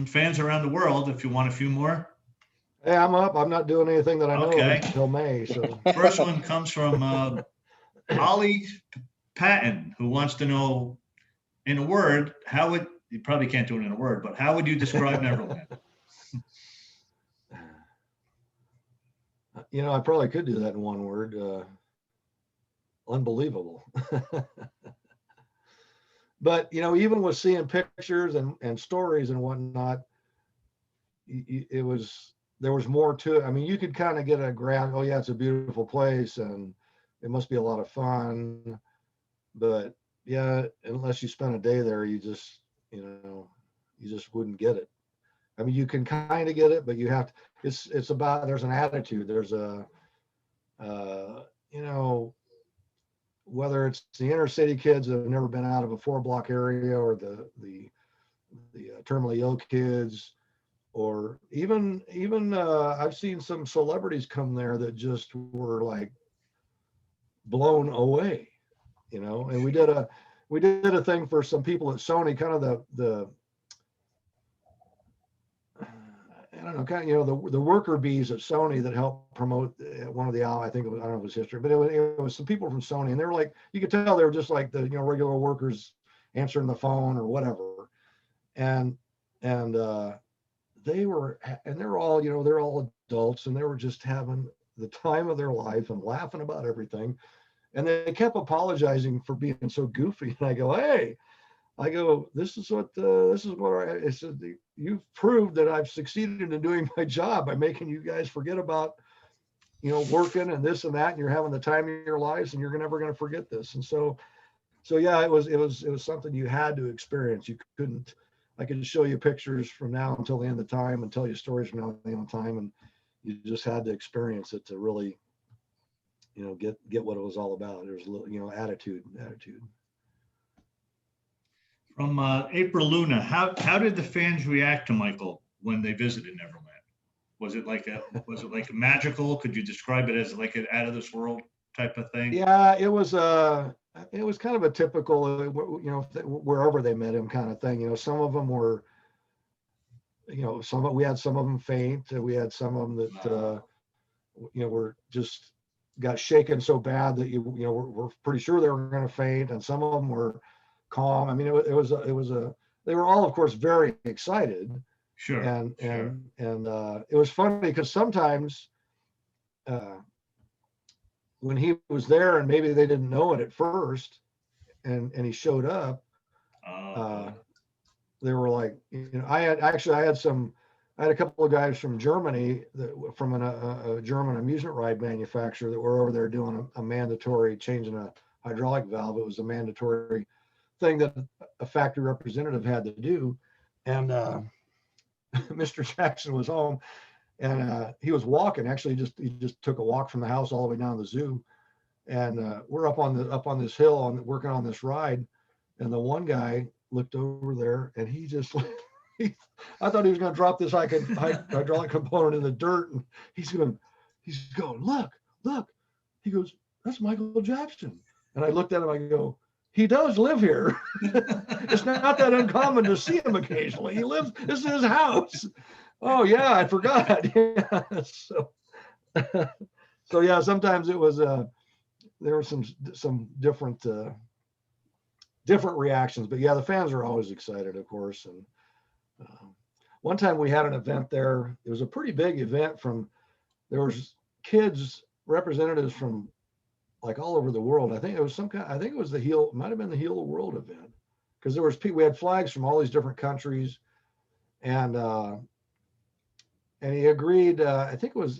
some fans around the world if you want a few more. Hey, I'm up. I'm not doing anything that I know of Okay. until May. So First one comes from Ollie Patton, who wants to know, in a word, how would you probably can't do it in a word, but how would you describe Neverland? you know, I probably could do that in one word. Unbelievable. But you know, even with seeing pictures and stories and whatnot, it was there was more to it. I mean, you could kind of get a grasp. Oh yeah, it's a beautiful place and it must be a lot of fun. But yeah, unless you spent a day there, you just you just wouldn't get it. I mean, you can kind of get it, but you have to. It's about there's an attitude. There's a you know, whether it's the inner city kids that have never been out of a 4 block area, or the terminally ill kids, or even I've seen some celebrities come there that just were like blown away, you know. And we did a thing for some people at Sony, kind of the I don't know, kind of, you know, the worker bees at Sony that helped promote one of the I think it was, I don't know if it was history, but it was some people from Sony, and they were like, you could tell they were just like the, you know, regular workers answering the phone or whatever, and they were, and they're all, you know, they're all adults, and they were just having the time of their life and laughing about everything, and they kept apologizing for being so goofy, and I go, hey. I go, this is what I said. You've proved that I've succeeded in doing my job by making you guys forget about, you know, working and this and that, and you're having the time of your lives, and you're never going to forget this. And so yeah, it was something you had to experience. You couldn't. I could show you pictures from now until the end of time, and tell you stories from now until the end of time, and you just had to experience it to really, you know, get what it was all about. There's a little, you know, attitude. From April Luna, how did the fans react to Michael when they visited Neverland? Was it like a magical? Could you describe it as like an out of this world type of thing? Yeah, it was kind of a typical, you know, wherever they met him kind of thing. You know, some of them were, you know, we had some of them faint. We had some of them that, you know, were just got shaken so bad that you know we're pretty sure they were going to faint, and some of them were calm. I mean, they were all, of course, very excited. Sure. And it was funny because sometimes when he was there and maybe they didn't know it at first, and he showed up, they were like, you know, I had a couple of guys from Germany from a German amusement ride manufacturer that were over there doing a mandatory changing a hydraulic valve. It was a mandatory thing that a factory representative had to do. And Mr. Jackson was home, and he was walking. Actually, he just took a walk from the house all the way down to the zoo. And we're up on this hill working on this ride. And the one guy looked over there, and he just, I thought he was going to drop this hydraulic component in the dirt. And he's going, look. He goes, that's Michael Jackson. And I looked at him, I go, he does live here. It's not that uncommon to see him occasionally. He lives, this is his house. Oh yeah, I forgot. Yeah. So yeah, sometimes it was, there were some different reactions, but yeah, the fans are always excited, of course. And one time we had an event there. It was a pretty big event. There was kids, representatives from like all over the world. I think it was might have been the Heal the World event, because we had flags from all these different countries, and he agreed. I think I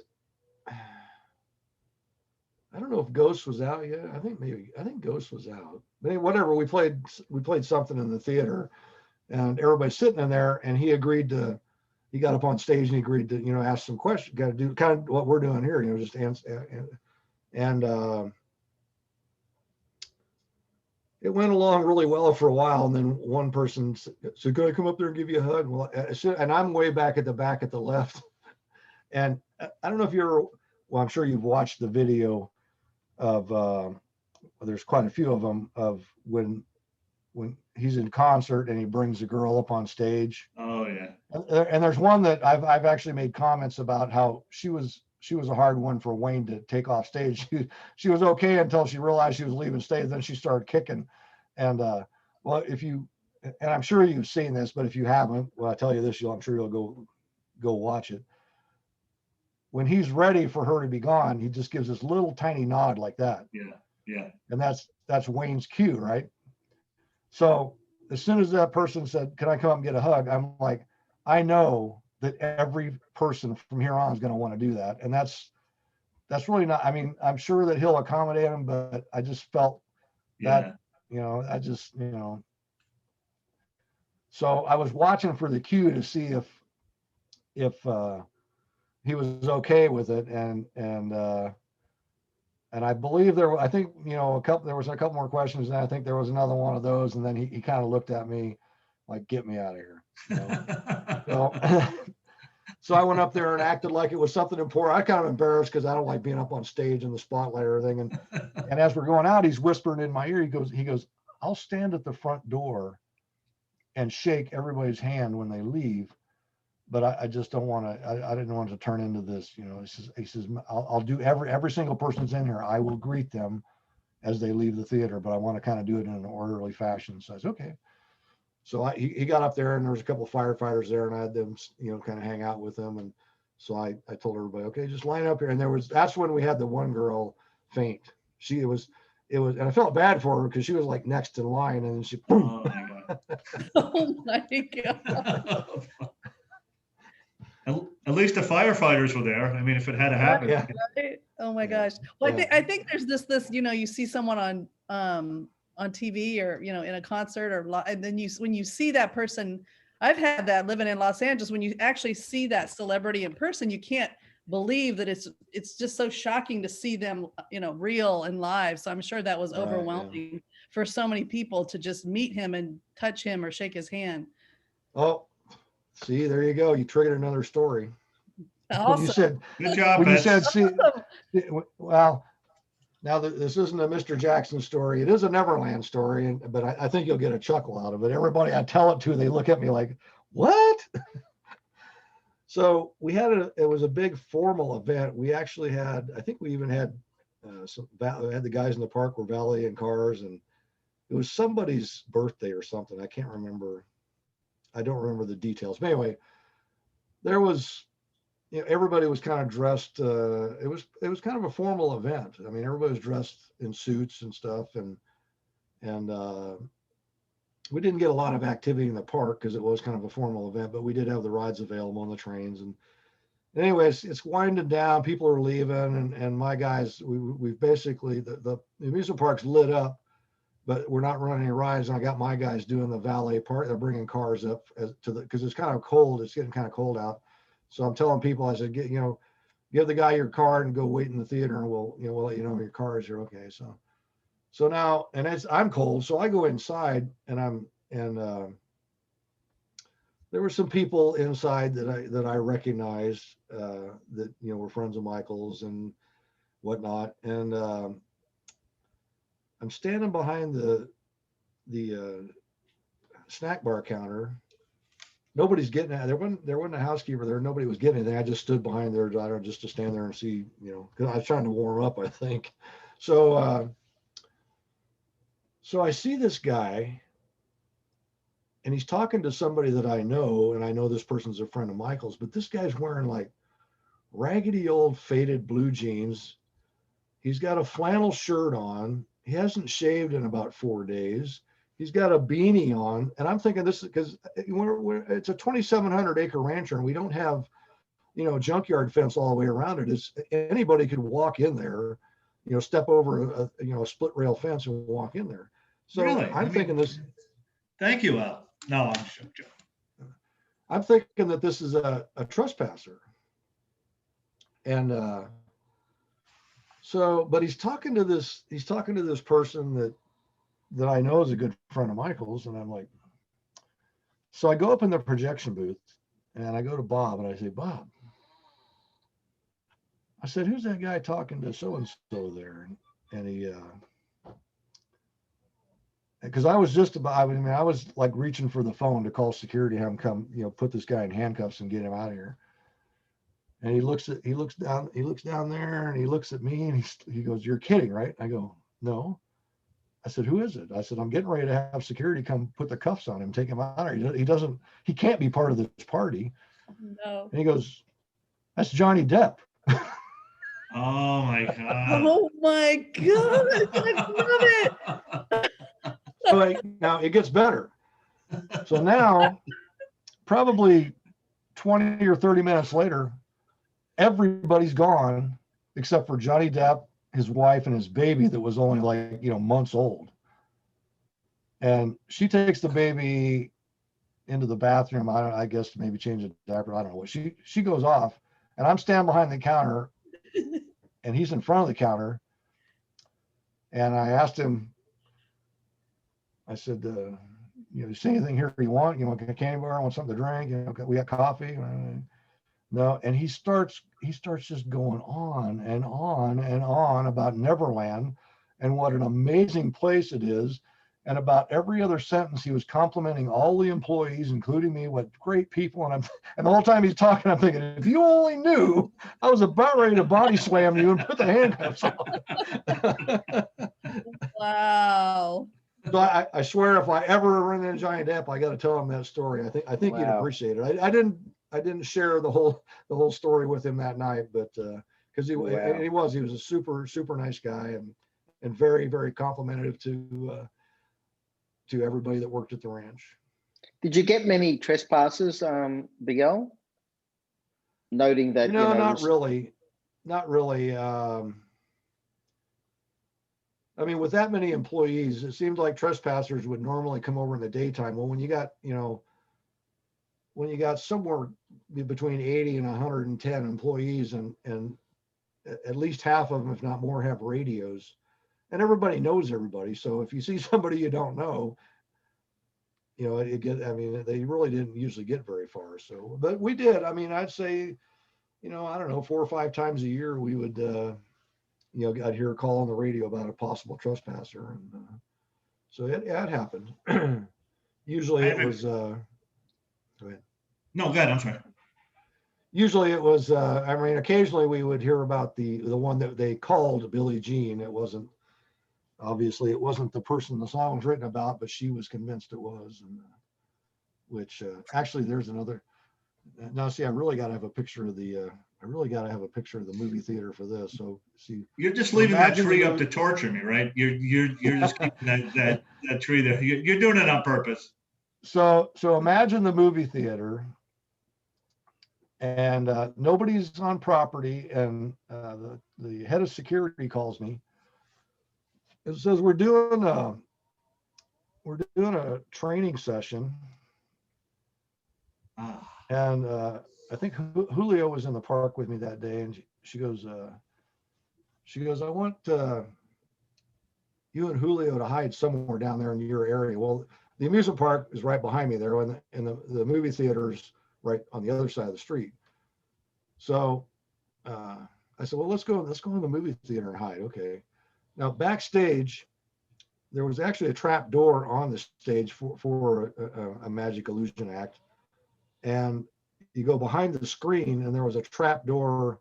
don't know if Ghost was out yet. I think Ghost was out. But whatever, we played something in the theater, and everybody's sitting in there, and he got up on stage and he agreed to, you know, ask some questions. Got to do kind of what we're doing here, you know, just answer. And it went along really well for a while, and then one person said, "Can I come up there and give you a hug?" Well, and I'm way back at the left, and I don't know if well, I'm sure you've watched the video of there's quite a few of them of when when he's in concert and he brings the girl up on stage. Oh yeah. And there's one that I've actually made comments about how she was a hard one for Wayne to take off stage. She was okay until she realized she was leaving stage. Then she started kicking. And well, and I'm sure you've seen this, but if you haven't, well, I tell you this, I'm sure you'll go watch it. When he's ready for her to be gone, he just gives this little tiny nod like that. Yeah. And that's Wayne's cue, right? So as soon as that person said, "Can I come up and get a hug?" I'm like, I know that every person from here on is going to want to do that. And that's really not, I mean, I'm sure that he'll accommodate him, but I just felt that, I just, so I was watching for the cue to see if he was okay with it. And I believe there was a couple more questions, and I think there was another one of those. And then he kind of looked at me like, "Get me out of here." So I went up there and acted like it was something important. I kind of embarrassed because I don't like being up on stage in the spotlight or everything. And as we're going out, he's whispering in my ear. He goes, "I'll stand at the front door and shake everybody's hand when they leave, but I just don't want to. I didn't want it to turn into this. He says, I'll do every single person's in here. I will greet them as they leave the theater, but I want to kind of do it in an orderly fashion." So I said, "Okay." So he got up there, and there was a couple of firefighters there, and I had them, kind of hang out with them. And so I told everybody, "Okay, just line up here." And that's when we had the one girl faint. It was, and I felt bad for her because she was like next in line, and then she, boom. Oh my God. Oh my God. At least the firefighters were there. I mean, if it had happened. Yeah. Right? Oh my gosh. Well, Yeah. I think there's this, you see someone on TV or, in a concert and then when you see that person, I've had that living in Los Angeles, when you actually see that celebrity in person, you can't believe that it's just so shocking to see them, real and live. So I'm sure that was overwhelming for so many people to just meet him and touch him or shake his hand. Oh, see, there you go. You triggered another story. Awesome. When you said, Good job, when you Mitch. said, see, well, now this isn't a Mr. Jackson story. It is a Neverland story, but I think you'll get a chuckle out of it. Everybody I tell it to, they look at me like, "What?" So it was a big formal event. We actually had, I think we even had the guys in the park were valeting cars, and it was somebody's birthday or something. I can't remember. I don't remember the details. But anyway, there was, everybody was kind of dressed. It was kind of a formal event. I mean, everybody was dressed in suits and stuff, and we didn't get a lot of activity in the park because it was kind of a formal event. But we did have the rides available on the trains. And anyways, it's winding down. People are leaving, and my guys, we've basically the amusement park's lit up, but we're not running any rides. And I got my guys doing the valet part. They're bringing cars up because it's kind of cold. It's getting kind of cold out. So I'm telling people, I said, give the guy your card and go wait in the theater, and we'll let you know your cars are okay. So now, and I'm cold, so I go inside, and there were some people inside that I recognized that were friends of Michael's and whatnot, and I'm standing behind the snack bar counter. Nobody's getting it. There wasn't a housekeeper there. Nobody was getting anything. I just stood behind their daughter just to stand there and see, because I was trying to warm up, I think. So I see this guy, and he's talking to somebody that I know, and I know this person's a friend of Michael's, but this guy's wearing like raggedy old faded blue jeans. He's got a flannel shirt on. He hasn't shaved in about 4 days. He's got a beanie on, and I'm thinking this is because it's a 2,700 acre rancher, and we don't have, junkyard fence all the way around it. Anybody could walk in there, step over a split rail fence and walk in there. So Really? I'm thinking this. Thank you, Al. No, I'm joking. I'm thinking that this is a trespasser, and but he's talking to this person that I know is a good friend of Michael's. And I'm like, so I go up in the projection booth and I go to Bob and I say, "Bob," I said, "who's that guy talking to so-and-so there?" And because I was just about, I mean, I was like reaching for the phone to call security, have him come, put this guy in handcuffs and get him out of here. And he looks down there and he looks at me and he goes, "You're kidding, right?" I go, "No." I said, "Who is it?" I said, "I'm getting ready to have security come put the cuffs on him, take him out of here. He can't be part of this party." No. And he goes, "That's Johnny Depp." Oh my God. Oh my God. I love it. So now it gets better. So now, probably 20 or 30 minutes later, everybody's gone except for Johnny Depp, his wife, and his baby that was only like, months old. And she takes the baby into the bathroom. I guess to maybe change a diaper. I don't know what. She goes off, and I'm standing behind the counter, and he's in front of the counter. And I asked him, I said, see anything here you want? You want a candy bar? Want something to drink? We got coffee. No, and he starts just going on and on and on about Neverland and what an amazing place it is. And about every other sentence, he was complimenting all the employees, including me, what great people. And the whole time he's talking, I'm thinking, if you only knew, I was about ready to body slam you and put the handcuffs on. Wow. So I swear, if I ever run into Johnny Depp, I got to tell him that story. I think he'd Wow. appreciate it. I didn't share the whole story with him that night, but because he Wow. was a super nice guy and very, very complimentary to everybody that worked at the ranch. Did you get many trespassers, Big Al? Noting that, Not really. I mean, with that many employees, it seemed like trespassers would normally come over in the daytime. Well, when you got somewhere between 80 and 110 employees and at least half of them, if not more, have radios, and everybody knows everybody. So if you see somebody you don't know, they really didn't usually get very far. So, but we did. I mean, I'd say, I don't know, 4 or 5 times a year we would, I'd hear a call on the radio about a possible trespasser, and so it happened. Usually it was. Go ahead. No, go ahead. I'm sorry. Usually it was. Occasionally we would hear about the one that they called Billie Jean. It wasn't the person the song was written about, but she was convinced it was, and which actually there's another. Now, see, I really got to have a picture of the. I really got to have a picture of the movie theater for this. So, see, You're just leaving that imagine tree the up to torture me, right? You're just keeping that tree there. You're doing it on purpose. So imagine the movie theater, and nobody's on property, and the head of security calls me. It says we're doing a training session, and I think Julio was in the park with me that day, and she goes, I want you and Julio to hide somewhere down there in your area. Well, the amusement park is right behind me there, and the movie theater's right on the other side of the street. So I said, well, let's go in the movie theater and hide. Okay. Now backstage, there was actually a trap door on the stage for a magic illusion act, and you go behind the screen, and there was a trap door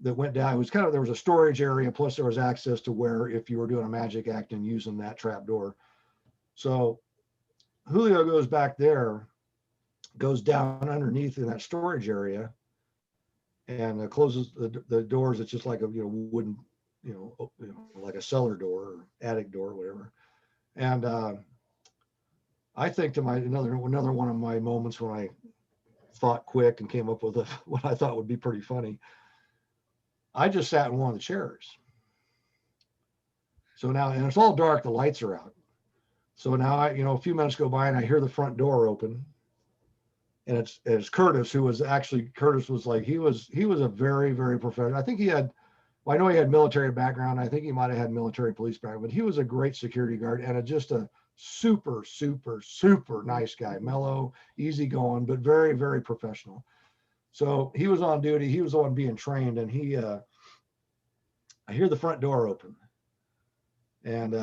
that went down. It was there was a storage area, plus there was access to where if you were doing a magic act and using that trap door. So Julio goes back there, goes down underneath in that storage area, and closes the doors. It's just like a wooden, like a cellar door or attic door, or whatever. And I think to another one of my moments when I thought quick and came up with what I thought would be pretty funny. I just sat in one of the chairs. So now, and it's all dark, the lights are out. So now a few minutes go by and I hear the front door open, and it's Curtis, who was actually, he was a very, very professional. I think I know he had military background. I think he might've had military police background, but he was a great security guard and just a super, super, super nice guy, mellow, easygoing, but very, very professional. So he was on duty. He was the one being trained, and I hear the front door open, and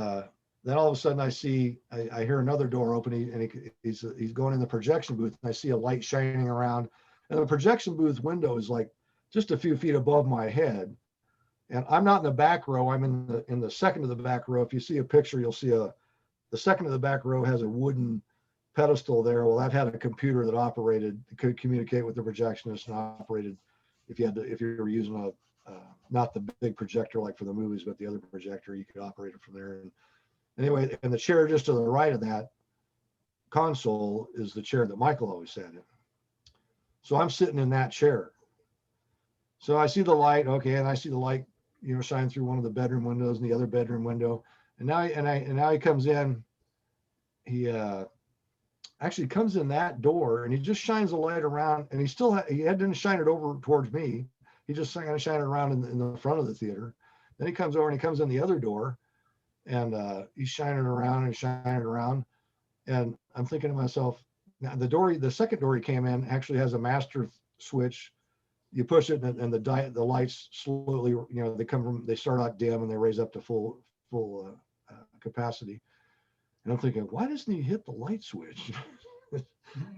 then all of a sudden I hear another door open, and he's going in the projection booth, and I see a light shining around, and the projection booth window is like just a few feet above my head. And I'm not in the back row. I'm in the second to the back row. If you see a picture, you'll see the second to the back row has a wooden pedestal there. Well, that had a computer that operated, could communicate with the projectionist and operated if you were using a not the big projector like for the movies, but the other projector, you could operate it from there. And anyway, and the chair just to the right of that console is the chair that Michael always sat in. So I'm sitting in that chair. So I see the light, okay, and I see the light, shine through one of the bedroom windows and the other bedroom window. And now he comes in. He actually comes in that door, and he just shines the light around, and he didn't shine it over towards me. He just kind of shine it around in the front of the theater. Then he comes over and he comes in the other door, and he's shining around and shining around. And I'm thinking to myself, now the second door he came in actually has a master switch. You push it, and the lights slowly, they start out dim and they raise up to full capacity. And I'm thinking, why doesn't he hit the light switch?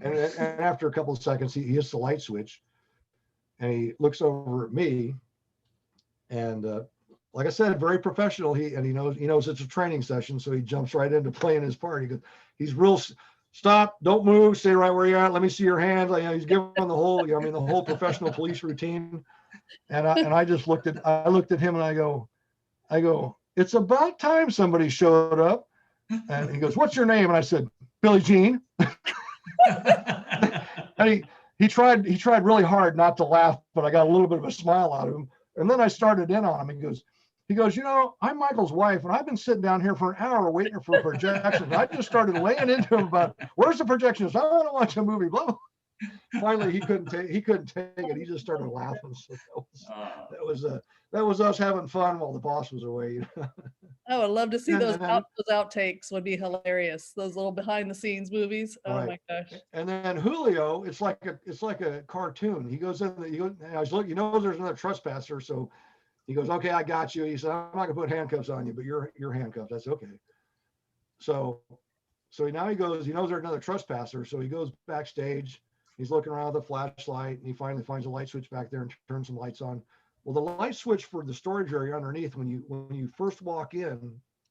and after a couple of seconds, he hits the light switch, and he looks over at me, and like I said, very professional. He knows it's a training session, so he jumps right into playing his part. He's real. Stop! Don't move! Stay right where you're at. Let me see your hands. He's giving the whole, the whole professional police routine. And I just looked at him, and I go, it's about time somebody showed up. And he goes, what's your name? And I said, Billie Jean. And he tried really hard not to laugh, but I got a little bit of a smile out of him. And then I started in on him. He goes, I'm Michael's wife, and I've been sitting down here for an hour waiting for projections. I just started laying into him about, where's the projections? I want to watch a movie. Blah, blah. Finally, he couldn't take it. He just started laughing. So that was us having fun while the boss was away. I would love to see those outtakes. Would be hilarious. Those little behind the scenes movies. Oh right. My gosh. And then Julio, it's like a cartoon. He goes in, I was looking, there's another trespasser. So he goes, okay, I got you. He said, I'm not gonna put handcuffs on you, but you're handcuffed. I said, okay. So now he goes, he knows there's another trespasser. So he goes backstage. He's looking around with a flashlight, and he finally finds a light switch back there and turns some lights on. Well, the light switch for the storage area underneath, when you first walk in,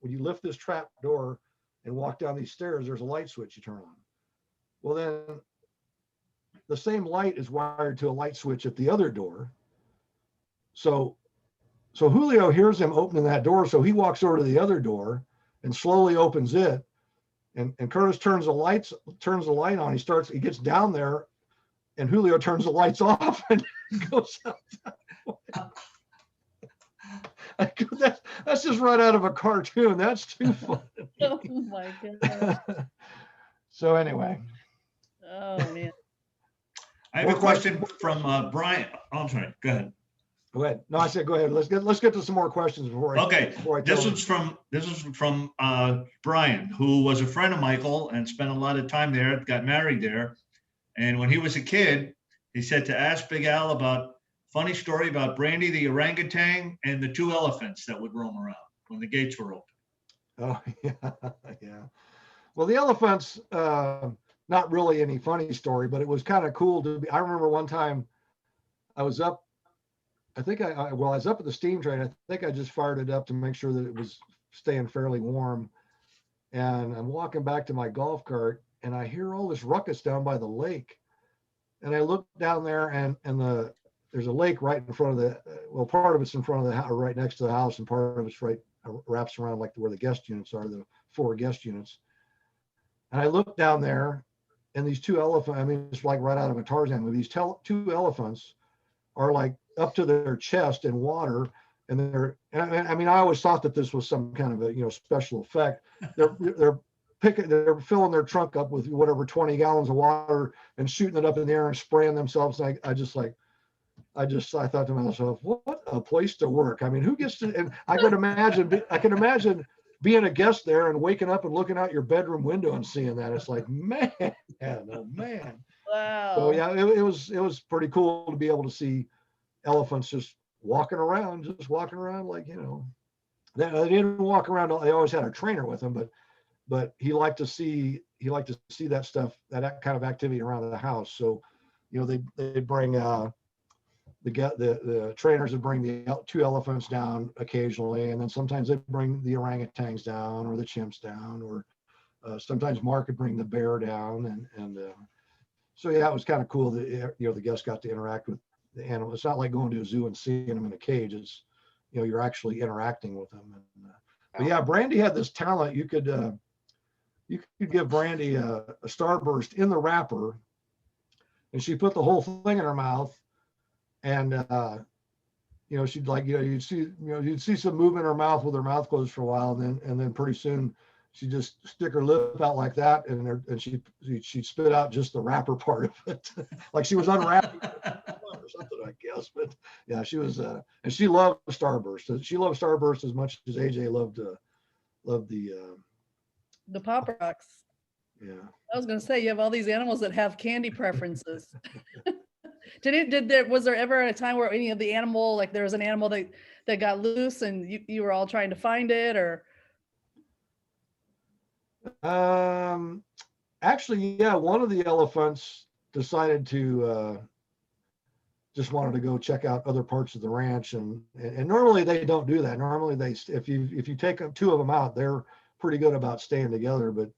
when you lift this trap door and walk down these stairs, there's a light switch you turn on. Well, then the same light is wired to a light switch at the other door. So Julio hears him opening that door, so he walks over to the other door and slowly opens it. And Curtis turns the light on. He gets down there, and Julio turns the lights off and goes out. That's just right out of a cartoon. That's too funny. Oh my goodness. So anyway. Oh man. I have a question from Brian. Oh, I'm sorry. Go ahead. Go ahead. No, I said go ahead. Let's get to some more questions before I this was from Brian, who was a friend of Michael and spent a lot of time there, got married there. And when he was a kid, he said to ask Big Al about funny story about Brandy the orangutan and the two elephants that would roam around when the gates were open. Oh yeah. Well, the elephants, not really any funny story, but it was kind of cool to be. I remember one time I was up. I think I was up at the steam train. I think I just fired it up to make sure that it was staying fairly warm. And I'm walking back to my golf cart, and I hear all this ruckus down by the lake. And I look down there, and there's a lake right in front of part of it's in front of the house, right next to the house, and part of it's right wraps around like where the guest units are, the 4 guest units. And I look down there, and these two elephants, I mean, it's like right out of a Tarzan movie. These 2 elephants are like up to their chest in water, and I always thought that this was some kind of a special effect. They're filling their trunk up with whatever 20 gallons of water and shooting it up in the air and spraying themselves. And I thought to myself, what a place to work. I mean, who gets to? And I can imagine being a guest there and waking up and looking out your bedroom window and seeing that. It's like, man, oh man. Wow. So yeah, it was pretty cool to be able to see elephants just walking around like, They didn't walk around. They always had a trainer with them, but he liked to see that stuff, that kind of activity around the house. So, they bring the trainers would bring the two elephants down occasionally, and then sometimes they bring the orangutans down or the chimps down, or sometimes Mark would bring the bear down, and so yeah, it was kind of cool that the guests got to interact with the animal. It's not like going to a zoo and seeing them in a cage. It's you're actually interacting with them. And, but yeah, Brandy had this talent. You could give Brandy a starburst in the wrapper, and she put the whole thing in her mouth, and she'd you'd see some movement in her mouth with her mouth closed for a while, and then pretty soon she'd just stick her lip out like that, and she'd spit out just the wrapper part of it, like she was unwrapping or something, I guess. But yeah, she was, and she loved Starburst. She loved Starburst as much as AJ loved the Pop Rocks. Yeah. I was going to say, you have all these animals that have candy preferences. Was there ever a time where any of the animal, like there was an animal that got loose and you were all trying to find it, or? Actually, yeah, one of the elephants decided to just wanted to go check out other parts of the ranch, and normally they don't do that. Normally if you take two of them out, they're pretty good about staying together. But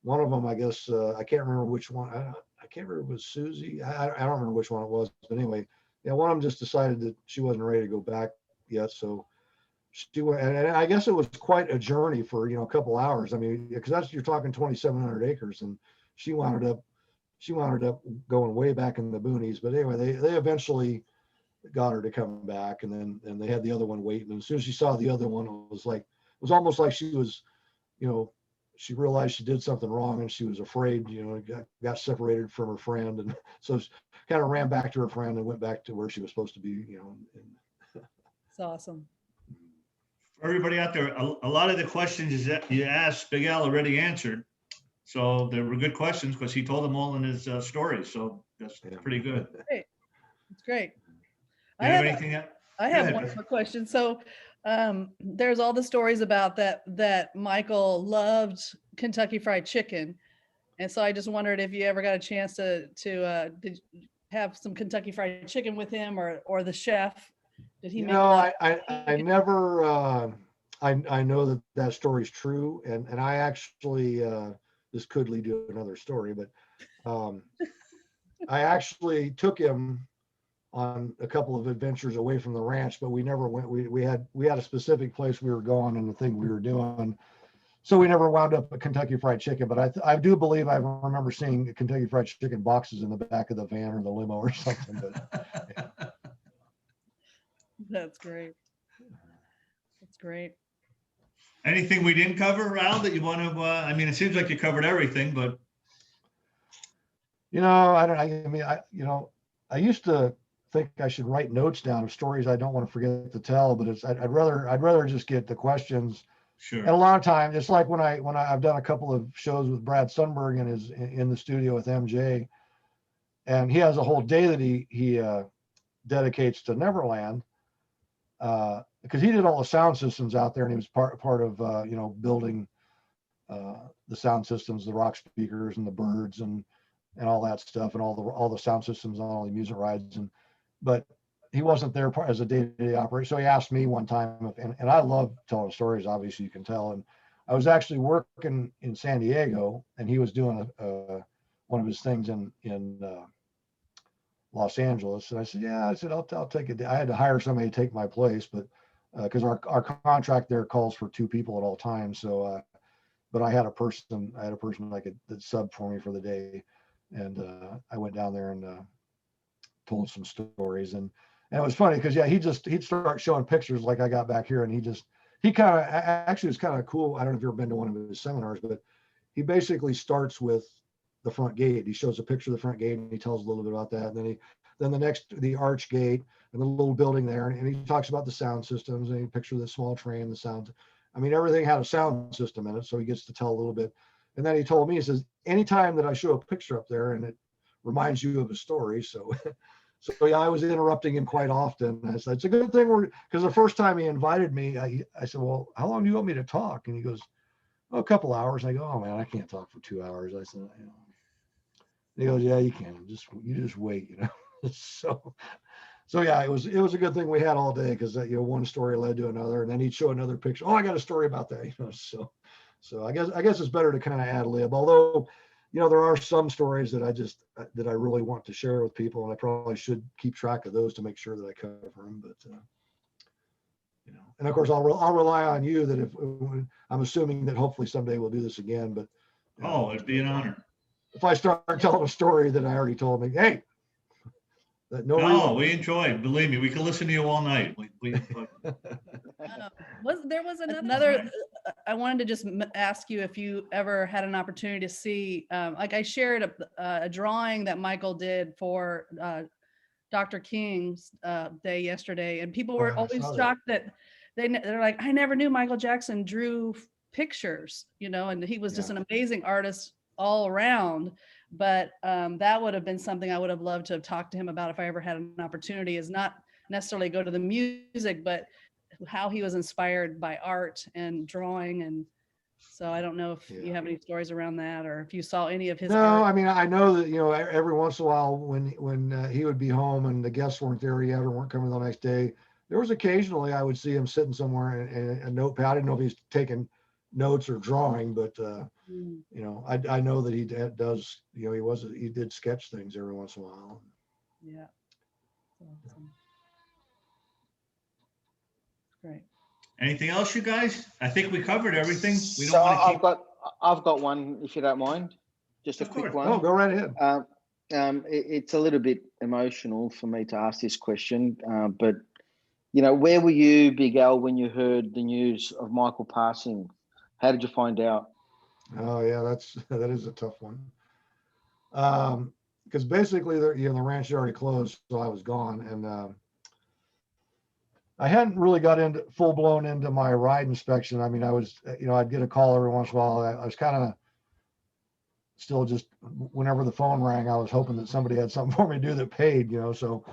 one of them, I guess, I can't remember which one. I can't remember if it was Susie. I don't remember which one it was. But anyway, yeah, one of them just decided that she wasn't ready to go back yet. So she went, and I guess it was quite a journey for, a couple hours. I mean, because you're talking 2,700 acres, and she wound up going way back in the boonies. But anyway, they eventually got her to come back, and they had the other one waiting. And as soon as she saw the other one, it was almost like she was, she realized she did something wrong, and she was afraid, got separated from her friend. And so she kind of ran back to her friend and went back to where she was supposed to be, It's awesome. For everybody out there, a lot of the questions that you asked, Big Al already answered. So they were good questions because he told them all in his story. So that's pretty good. Great. It's great. You have anything? I have one more question. So there's all the stories about that Michael loved Kentucky Fried Chicken. And so I just wondered if you ever got a chance to did you have some Kentucky Fried Chicken with him, or the chef. Did he make I never, I know that story's true. And I actually, this could lead to another story, but I actually took him on a couple of adventures away from the ranch, but we never went. We had a specific place we were going and the thing we were doing, so we never wound up at Kentucky Fried Chicken. But I do believe I remember seeing Kentucky Fried Chicken boxes in the back of the van or the limo or something. But yeah. That's great. That's great. Anything we didn't cover, Al, that you want to? I mean, it seems like you covered everything, but I used to think I should write notes down of stories I don't want to forget to tell, but I'd rather just get the questions. sure. And a lot of times, it's like when I've done a couple of shows with Brad Sundberg and is in the studio with MJ, and he has a whole day that he dedicates to Neverland, because he did all the sound systems out there, and he was part of building the sound systems, the rock speakers and the birds and all that stuff, and all the sound systems on all the music rides. But he wasn't there as a day-to-day operator. So he asked me one time, and I love telling stories, obviously you can tell. And I was actually working in San Diego, and he was doing one of his things in Los Angeles. And I said, yeah, I'll take it. I had to hire somebody to take my place, but because our contract there calls for two people at all times. So, but I had a person that sub for me for the day. And I went down there and told some stories, and it was funny because he'd start showing pictures like I got back here, and he kind of actually was kind of cool. I don't know if you've ever been to one of his seminars, but he basically starts with the front gate. He shows a picture of the front gate, and he tells a little bit about that, and then the arch gate and the little building there, and he talks about the sound systems, and he pictures the small train, the sound. I mean, everything had a sound system in it, so he gets to tell a little bit. And then he told me, he says, anytime that I show a picture up there and it reminds you of a story, so So yeah, I was interrupting him quite often. I said, it's a good thing because the first time he invited me, I said, well, how long do you want me to talk? And he goes, oh, a couple hours. I go, oh man, I can't talk for 2 hours. I said, you know. He goes, yeah, you can. You just wait, you know. So yeah, it was a good thing we had all day because you know, one story led to another, and then he'd show another picture. Oh, I got a story about that, you know. So I guess it's better to kind of ad lib. Although, you know, there are some stories that I really want to share with people, and I probably should keep track of those to make sure that I cover them. But you know, and of course, I'll rely on you that if I'm assuming that hopefully someday we'll do this again. But Oh, it'd be an honor. if I start telling a story that I already told me, hey, that no, No, we enjoy. Believe me, we can listen to you all night. There was another. I wanted to just ask you if you ever had an opportunity to see, like I shared a drawing that Michael did for Dr. King's day yesterday, and people were always shocked that they're like, I never knew Michael Jackson drew pictures, you know, and he was just an amazing artist all around. But that would have been something I would have loved to have talked to him about if I ever had an opportunity, is not necessarily go to the music, but how he was inspired by art and drawing. And so I don't know if you have any stories around that, or if you saw any of his art. I mean, I know that, you know, every once in a while when he would be home and the guests weren't there yet or weren't coming the next day, there was occasionally I would see him sitting somewhere in a notepad. I didn't know if he's taking notes or drawing, but you know, I know that he does, you know, he did sketch things every once in a while. Yeah. Awesome. Great. Anything else, you guys? I think we covered everything. We don't So want to keep. I've got one, if you don't mind, just a Of quick course. one. Oh, go right ahead. It's a little bit emotional for me to ask this question, but you know, where were you, Big Al, when you heard the news of Michael passing? How did you find out? Oh yeah, that is a tough one. Because basically, the ranch had already closed, so I was gone, and I hadn't really got into full blown into my ride inspection. I mean, I was, you know, I'd get a call every once in a while. I was kind of still just, whenever the phone rang, I was hoping that somebody had something for me to do that paid, you know. So,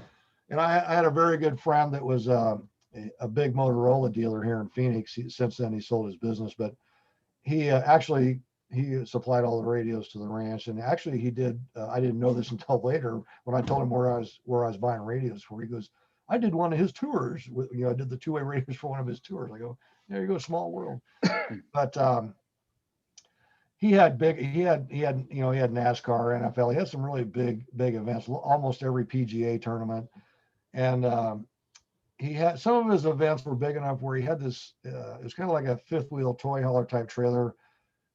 and I had a very good friend that was a big Motorola dealer here in Phoenix. Since then, he sold his business, but he actually he supplied all the radios to the ranch, and actually he did. I didn't know this until later when I told him where I was buying radios for. He goes, I did one of his tours. You know, I did the two-way radios for one of his tours. I go, there you go, small world. But he had you know, he had NASCAR, NFL. He had some really big events, almost every PGA tournament, and he had some of his events were big enough where he had this. It was kind of like a fifth wheel toy hauler type trailer.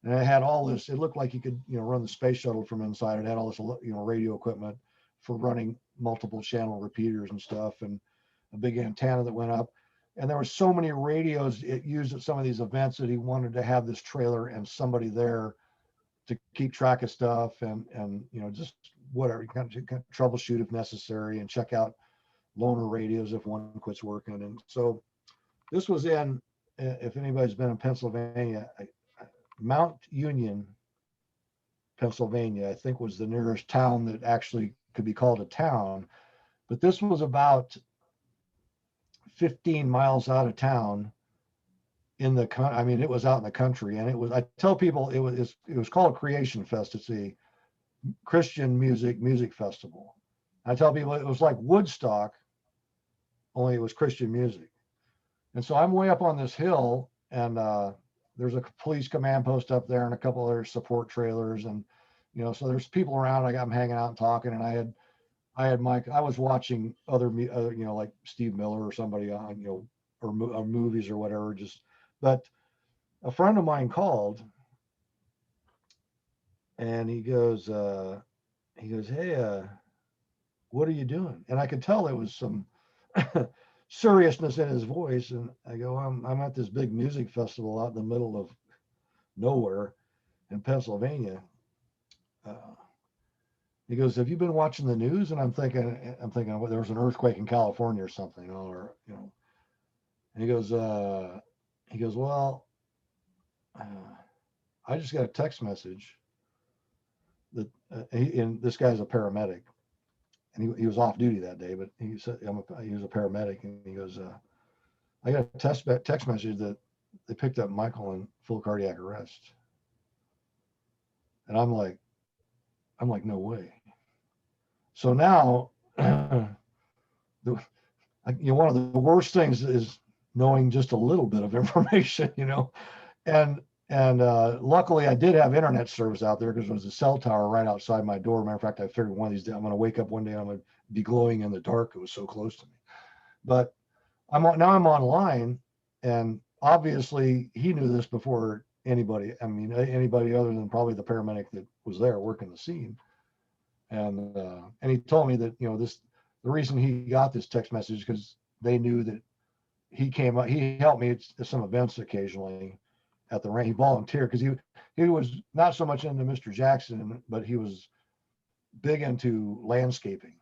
And it had all this, it looked like you could, you know, run the space shuttle from inside. It had all this, you know, radio equipment for running multiple channel repeaters and stuff, and a big antenna that went up. And there were so many radios it used at some of these events that he wanted to have this trailer and somebody there to keep track of stuff and you know, just whatever, kind of troubleshoot if necessary and check out loaner radios if one quits working. And so this was in, if anybody's been in Pennsylvania, Mount Union, Pennsylvania, I think was the nearest town that actually could be called a town. But this was about 15 miles out of town I mean, it was out in the country, and it was, I tell people it was called Creation Fest. It's a Christian music festival. I tell people it was like Woodstock, only it was Christian music. And so I'm way up on this hill, and there's a police command post up there and a couple other support trailers, and you know, so there's people around. I got them hanging out and talking, and I had Mike. I was watching other you know, like Steve Miller or somebody on, you know, or movies or whatever. But a friend of mine called, and he goes, hey, what are you doing? And I could tell there was some seriousness in his voice, and I go, I'm at this big music festival out in the middle of nowhere in Pennsylvania. He goes, have you been watching the news? And I'm thinking, well, there was an earthquake in California or something, or you know. And he goes, well, I just got a text message that, and this guy's a paramedic, and he was off duty that day, but he said he was a paramedic, and he goes, I got a text message that they picked up Michael in full cardiac arrest. And I'm like, no way. So now, one of the worst things is knowing just a little bit of information, and luckily I did have internet service out there because there was a cell tower right outside my door. Matter of fact, I figured one of these days I'm going to wake up one day and I'm going to be glowing in the dark. It was so close to me. But I'm online, and obviously he knew this before anybody. I mean, anybody other than probably the paramedic that was there working the scene. And he told me that the reason he got this text message because they knew that he came up. He helped me at some events occasionally at the range. He volunteered because he was not so much into Mr. Jackson, but he was big into landscaping.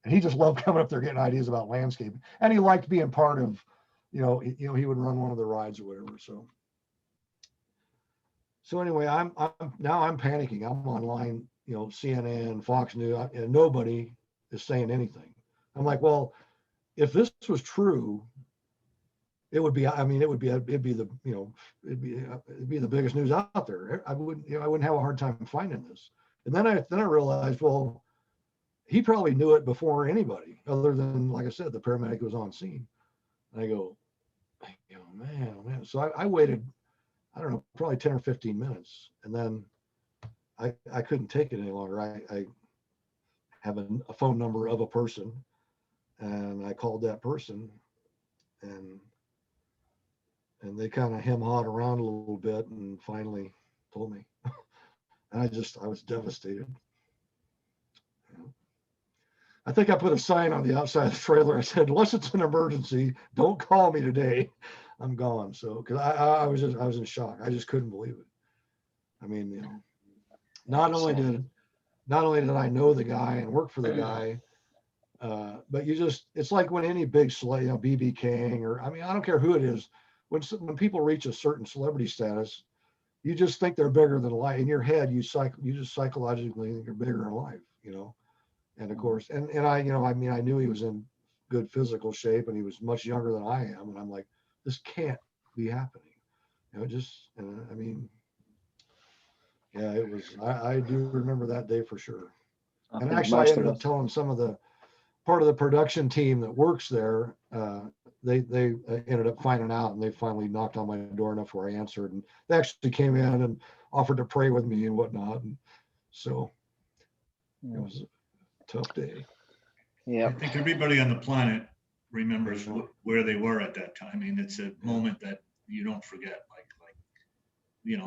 And he just loved coming up there getting ideas about landscaping, and he liked being part of, he would run one of the rides or whatever. So anyway, I'm panicking. I'm online, CNN, Fox News, and nobody is saying anything. I'm like, well, if this was true, it'd be the biggest news out there. I wouldn't have a hard time finding this. And then I realized, well, he probably knew it before anybody other than, like I said, the paramedic was on scene. And I go, man. So I waited, I don't know, probably 10 or 15 minutes. And then I couldn't take it any longer. I have a phone number of a person, and I called that person, and they kind of hem-hawed around a little bit and finally told me. And I was devastated. I think I put a sign on the outside of the trailer. I said, unless it's an emergency, don't call me today. I'm gone. So, because I was in shock. I just couldn't believe it. I mean, not only did I know the guy and work for the guy, but it's like when any big celebrity, BB King, or, I mean, I don't care who it is, when people reach a certain celebrity status, you just think they're bigger than life. In your head, you just psychologically think you're bigger than life, And of course, and I knew he was in good physical shape, and he was much younger than I am. And I'm like, this can't be happening. It was, I do remember that day for sure. And actually I ended up telling some of the part of the production team that works there, they ended up finding out, and they finally knocked on my door enough where I answered, and they actually came in and offered to pray with me and whatnot. And so it was a tough day. Yeah, I think everybody on the planet remembers where they were at that time. I mean, it's a moment that you don't forget.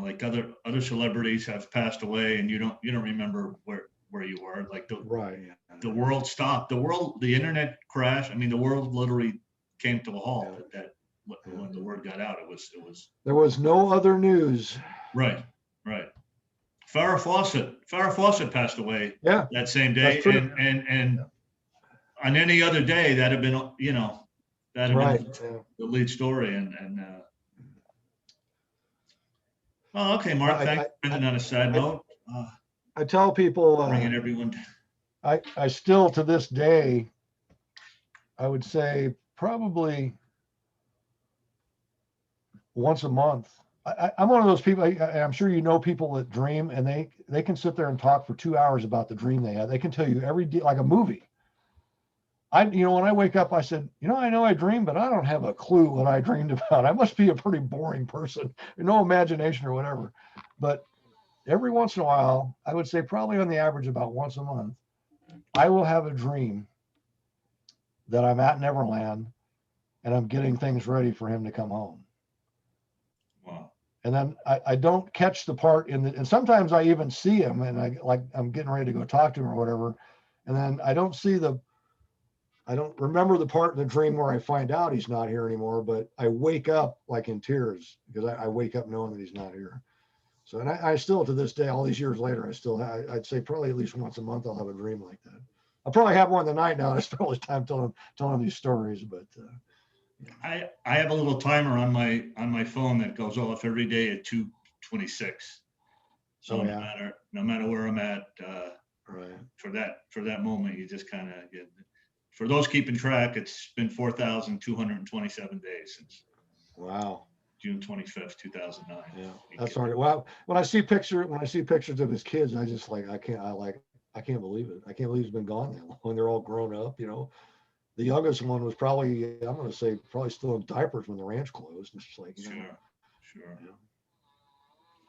Like other celebrities have passed away, and you don't remember where you were. Like the world stopped. The internet crashed. I mean, the world literally came to a halt. When the word got out, it was. There was no other news. Right. Farrah Fawcett passed away. Yeah, that same day, and on any other day that had been, that had been the lead story. Oh, okay, Mark. Thanks. On a side note, I tell people, bringing everyone down. I still to this day, I would say probably once a month. I'm one of those people. I'm sure people that dream, and they can sit there and talk for 2 hours about the dream they had. They can tell you every day, like a movie. When I wake up, I said, I know I dreamed, but I don't have a clue what I dreamed about. I must be a pretty boring person, no imagination or whatever. But every once in a while, I would say probably on the average about once a month, I will have a dream that I'm at Neverland and I'm getting things ready for him to come home. Wow. And then I don't catch the part and sometimes I even see him, and I'm getting ready to go talk to him or whatever. And then I don't remember the part in the dream where I find out he's not here anymore, but I wake up like in tears because I wake up knowing that he's not here. So, and I still, to this day, all these years later, I'd say probably at least once a month, I'll have a dream like that. I'll probably have one tonight now. It's probably time telling these stories, but I have a little timer on my phone that goes off every day at 2:26. So no matter where I'm at, Right. for that moment, you just kind of get. For those keeping track, it's been 4,227 days since Wow. June 25th, 2009. Yeah, that's hard. Well, when I see pictures of his kids, I just like, I can't believe it. I can't believe he's been gone that long. They're all grown up, you know. The youngest one was probably, I'm going to say, probably still in diapers when the ranch closed. It's just like, you know. Sure. Yeah.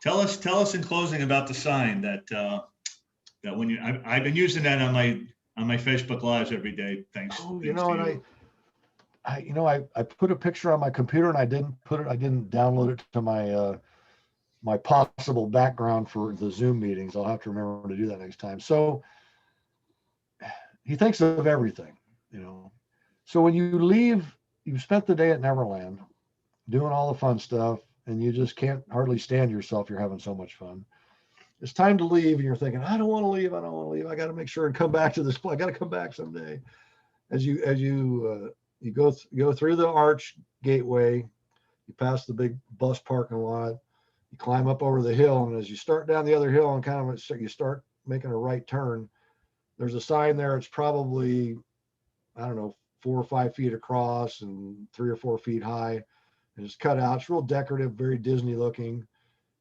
Tell us in closing about the sign that when I've been using that on my Facebook Lives every day. Thanks. Oh, you Thanks know, to and you. I put a picture on my computer and I didn't download it to my my possible background for the Zoom meetings. I'll have to remember to do that next time. So he thinks of everything, you know. So when you leave, you've spent the day at Neverland doing all the fun stuff and you just can't hardly stand yourself. You're having so much fun. It's time to leave and you're thinking, I don't want to leave. I got to make sure and come back to this place. I got to come back someday. As you go through the arch gateway, you pass the big bus parking lot, you climb up over the hill, and as you start down the other hill and kind of you start making a right turn, there's a sign there. It's probably, I don't know, 4 or 5 feet across and 3 or 4 feet high, and it's cut out. It's real decorative, very Disney looking.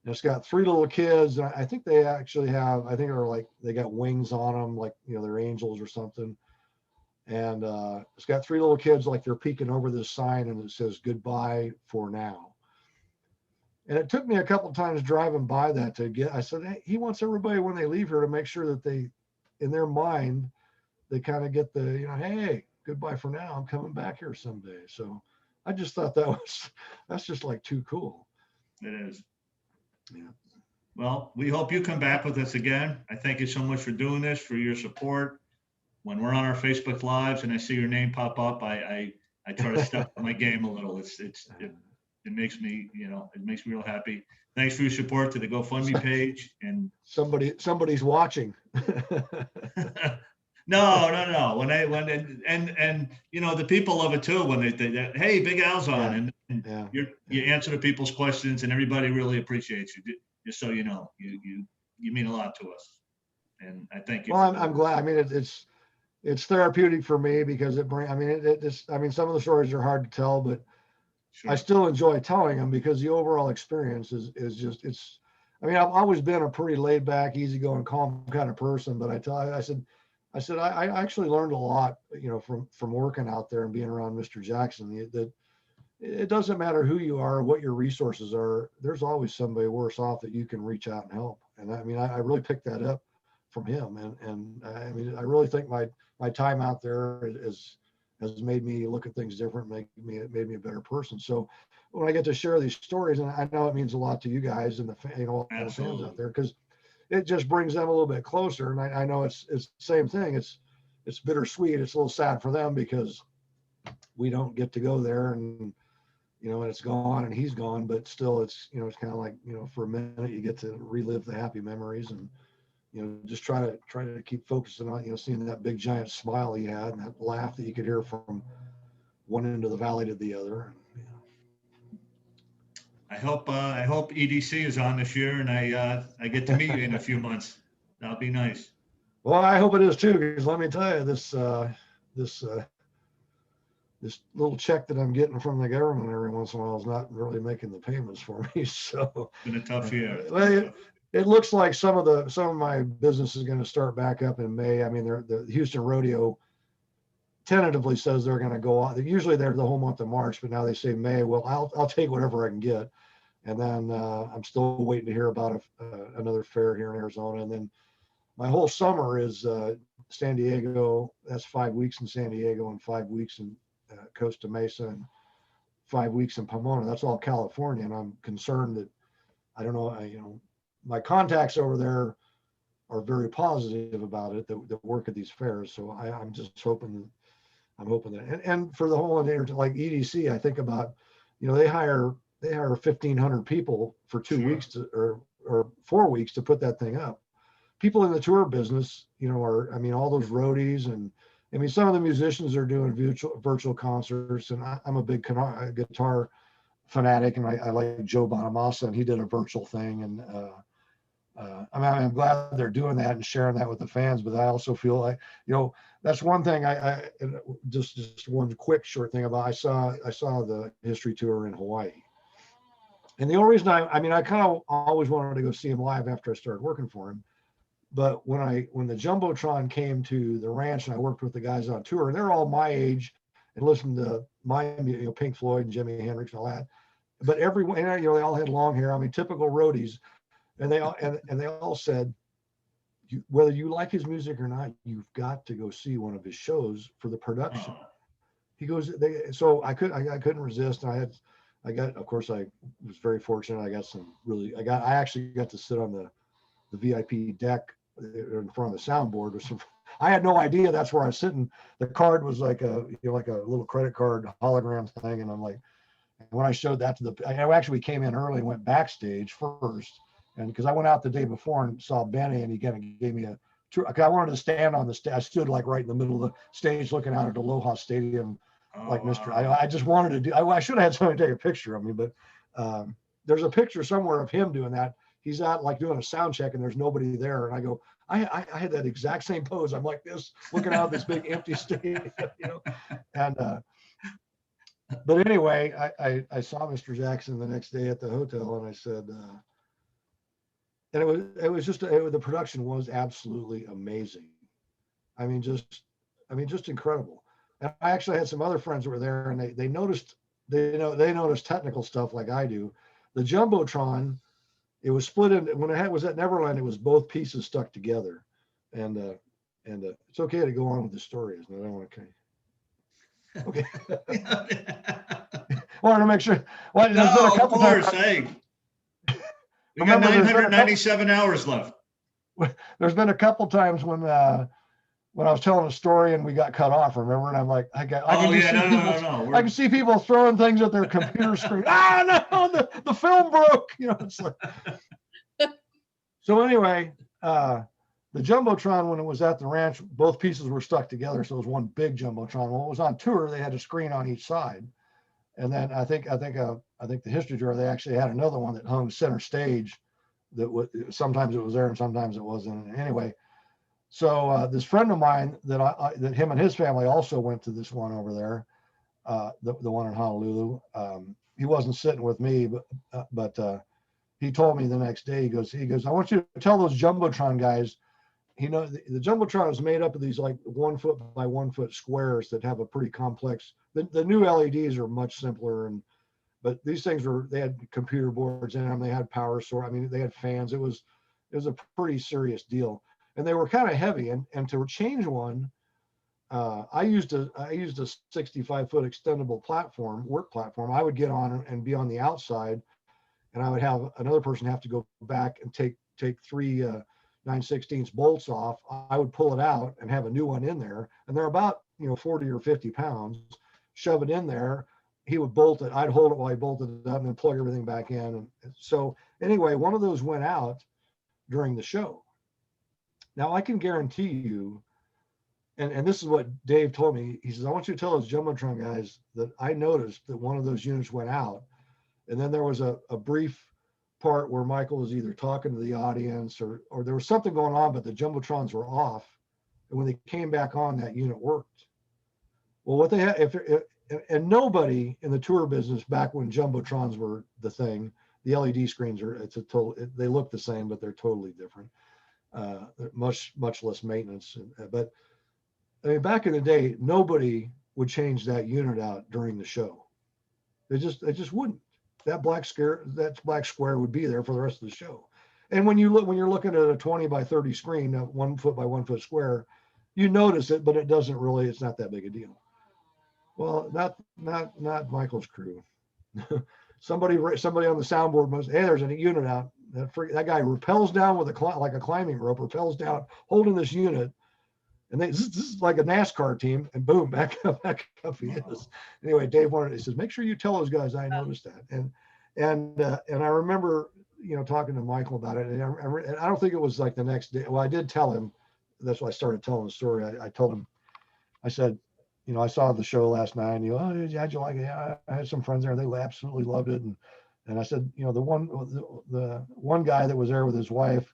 And it's got 3 little kids. And I think they actually have, I think they're like, they got wings on them, like, you know, they're angels or something. And it's got 3 little kids, like they're peeking over this sign, and it says goodbye for now. And it took me a couple of times driving by that I said, hey, he wants everybody when they leave here to make sure that they, in their mind, they kind of get the, you know, hey, goodbye for now. I'm coming back here someday. So I just thought that's just like too cool. It is. Yeah. Well, we hope you come back with us again. I thank you so much for doing this, for your support. When we're on our Facebook Lives and I see your name pop up, I try to step up my game a little. It makes me, you know, it makes me real happy. Thanks for your support to the GoFundMe page. And somebody's watching. No. And you know, the people love it too when they hey, Big Al's on, and Yeah. you answer the people's questions, and everybody really appreciates you. Just so you know, you mean a lot to us, and I thank you. Well, I'm glad. I mean, it's therapeutic for me because I mean, some of the stories are hard to tell, but Sure. I still enjoy telling them because the overall experience is just, I mean, I've always been a pretty laid back, easygoing, calm kind of person, but I said, I actually learned a lot, you know, from working out there and being around Mr. Jackson, that it doesn't matter who you are, what your resources are. There's always somebody worse off that you can reach out and help. And I mean, I really picked that up from him. And I mean, I really think my time out there has made me look at things different, made me a better person. So when I get to share these stories, and I know it means a lot to you guys and all the fans out there, because it just brings them a little bit closer. And I know it's the same thing. It's bittersweet. It's a little sad for them because we don't get to go there, and you know, and it's gone and he's gone, but still it's, you know, it's kind of like, you know, for a minute you get to relive the happy memories and, you know, just try to keep focusing on, you know, seeing that big giant smile he had and that laugh that you could hear from one end of the valley to the other. I hope EDC is on this year, and I get to meet you in a few months. That'll be nice. Well, I hope it is too, because let me tell you, this little check that I'm getting from the government every once in a while is not really making the payments for me. So It's been a tough year. Well, it looks like some of my business is going to start back up in May. I mean, the Houston Rodeo tentatively says they're going to go on. Usually they're the whole month of March, but now they say May. Well, I'll take whatever I can get. And then I'm still waiting to hear about another fair here in Arizona. And then my whole summer is San Diego. That's 5 weeks in San Diego and 5 weeks in Costa Mesa and 5 weeks in Pomona. That's all California. And I'm concerned that, I don't know, you know, my contacts over there are very positive about it that work at these fairs. So I'm just hoping that, and for the whole like EDC, I think about, you know, they hire 1,500 people for 2 weeks or 4 weeks to put that thing up. People in the tour business, you know, I mean, all those roadies, and I mean, some of the musicians are doing virtual concerts, and I'm a big guitar fanatic, and I like Joe Bonamassa, and he did a virtual thing, and I mean, I'm glad they're doing that and sharing that with the fans, but I also feel like, that's one thing and just one quick short thing about, I saw the history tour in Hawaii. And the only reason I mean, I kind of always wanted to go see him live after I started working for him. But when the Jumbotron came to the ranch and I worked with the guys on tour, and they're all my age and listened to my, Pink Floyd and Jimi Hendrix and all that. But everyone, they all had long hair. I mean, typical roadies. And they all said, whether you like his music or not, you've got to go see one of his shows for the production. He goes, so I couldn't resist. And of course, I was very fortunate. I actually got to sit on the VIP deck in front of the soundboard with some. I had no idea that's where I was sitting. The card was like a little credit card hologram thing, and I'm like, when I showed that we came in early and went backstage first, and because I went out the day before and saw Benny, and he kind of gave me a tour. I wanted to stand on the stage. I stood like right in the middle of the stage, looking out at Aloha Stadium, like Mr. I just wanted to do. I should have had somebody take a picture of me, but there's a picture somewhere of him doing that. He's out like doing a sound check and there's nobody there. And I go, I had that exact same pose. I'm like this, looking out at this big empty stadium, And but anyway, I saw Mr. Jackson the next day at the hotel, and I said, and it was just the production was absolutely amazing. I mean, just incredible. And I actually had some other friends that were there, and they noticed technical stuff like I do. The Jumbotron, it was split in when it was at Neverland. It was both pieces stuck together, and it's okay to go on with the story, isn't it? I don't want to. Okay. Wanted to make sure. Well, there's been a couple times. Hey, we got 997 hours left. There's been a couple times when I was telling a story and we got cut off. Remember? And I'm like, I can see people throwing things at their computer screen. No, the film broke. It's like. So anyway, the Jumbotron, when it was at the ranch, both pieces were stuck together, so it was one big Jumbotron. When it was on tour, they had a screen on each side, and then I think the history tour, they actually had another one that hung center stage. Sometimes it was there and sometimes it wasn't. Anyway, so this friend of mine that him and his family also went to this one over there, the one in Honolulu. He wasn't sitting with me, but he told me the next day. He goes, I want you to tell those Jumbotron guys. The Jumbotron is made up of these like 1 foot by 1 foot squares that have a pretty complex. The new LEDs are much simpler, but these things they had computer boards in them. They had power source. I mean, they had fans. It was a pretty serious deal, and they were kind of heavy. And to change one, I used a 65-foot extendable work platform. I would get on and be on the outside, and I would have another person have to go back and take 3 9/16 bolts off. I would pull it out and have a new one in there, and they're about 40 or 50 pounds. Shove it in there. He would bolt it. I'd hold it while he bolted it up and then plug everything back in. And so anyway, one of those went out during the show. Now I can guarantee you, and this is what Dave told me. He says, I want you to tell those Jumbotron guys that I noticed that one of those units went out, and then there was a brief part where Michael was either talking to the audience or there was something going on, but the Jumbotrons were off. And when they came back on, that unit worked. Well, what they had, and nobody in the tour business back when Jumbotrons were the thing, the LED screens they look the same, but they're totally different. Much less maintenance. But I mean, back in the day, nobody would change that unit out during the show. They just wouldn't. That black square would be there for the rest of the show. And when you're looking at a 20 by 30 screen, a 1 foot by 1 foot square, you notice it, but it's not that big a deal. Well, not Michael's crew. somebody on the soundboard must, hey, there's a unit out. That guy rappels down with like a climbing rope, rappels down, holding this unit. And this is like a NASCAR team, and boom, back up he is. Anyway, Dave he says, make sure you tell those guys I noticed that. And I remember, talking to Michael about it, and I don't think it was like the next day. Well, I did tell him. That's why I started telling the story. I told him, I said, I saw the show last night. And how'd you like it? Yeah, I had some friends there. They absolutely loved it. And I said, the one guy that was there with his wife,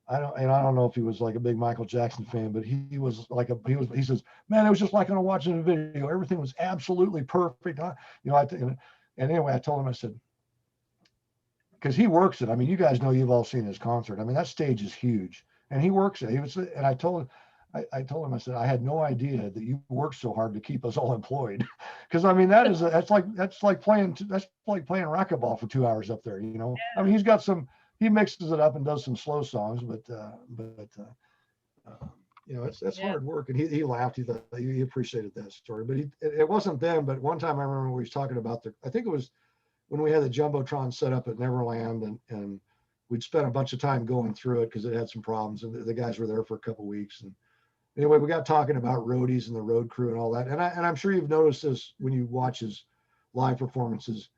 I don't know if he was like a big Michael Jackson fan, but he was like he says, man, it was just like I'm watching a video. Everything was absolutely perfect. And anyway, I told him, I said, because he works it. I mean, you guys know, you've all seen his concert. I mean, that stage is huge, and he works it. And I told him, I told him, I said, I had no idea that you worked so hard to keep us all employed. Because I mean, that's like playing racquetball for 2 hours up there. I mean, he mixes it up and does some slow songs, but it's Yeah. hard work. And he laughed. He thought he appreciated that story. But it wasn't them. But one time I remember we was talking about I think it was when we had the Jumbotron set up at Neverland, and we'd spent a bunch of time going through it because it had some problems, and the guys were there for a couple of weeks. And anyway, we got talking about roadies and the road crew and all that. And I'm sure you've noticed this when you watch his live performances.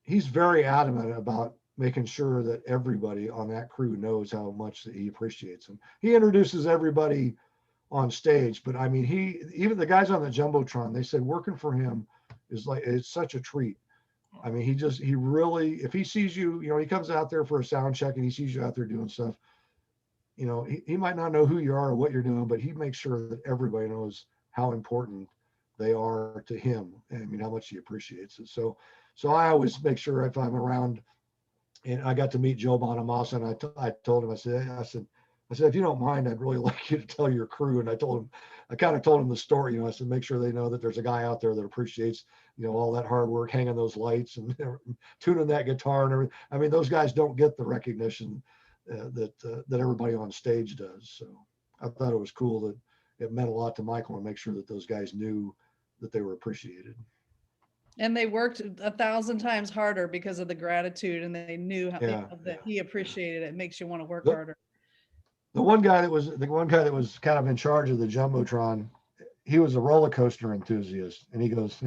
He's very adamant about making sure that everybody on that crew knows how much that he appreciates them. He introduces everybody on stage, but I mean, even the guys on the Jumbotron, they said working for him it's such a treat. I mean, he really, if he sees you, he comes out there for a sound check and he sees you out there doing stuff, he might not know who you are or what you're doing, but he makes sure that everybody knows how important they are to him. And I mean, how much he appreciates it. So I always make sure if I'm around, and I got to meet Joe Bonamassa, and I told him, I said, if you don't mind, I'd really like you to tell your crew. And I kind of told him the story, I said, make sure they know that there's a guy out there that appreciates, all that hard work, hanging those lights and tuning that guitar and everything. I mean, those guys don't get the recognition that everybody on stage does. So I thought it was cool that it meant a lot to Michael, and make sure that those guys knew that they were appreciated. And they worked 1,000 times harder because of the gratitude, and they knew that he appreciated it. It makes you want to work harder. The one guy that was kind of in charge of the Jumbotron, he was a roller coaster enthusiast, and he goes,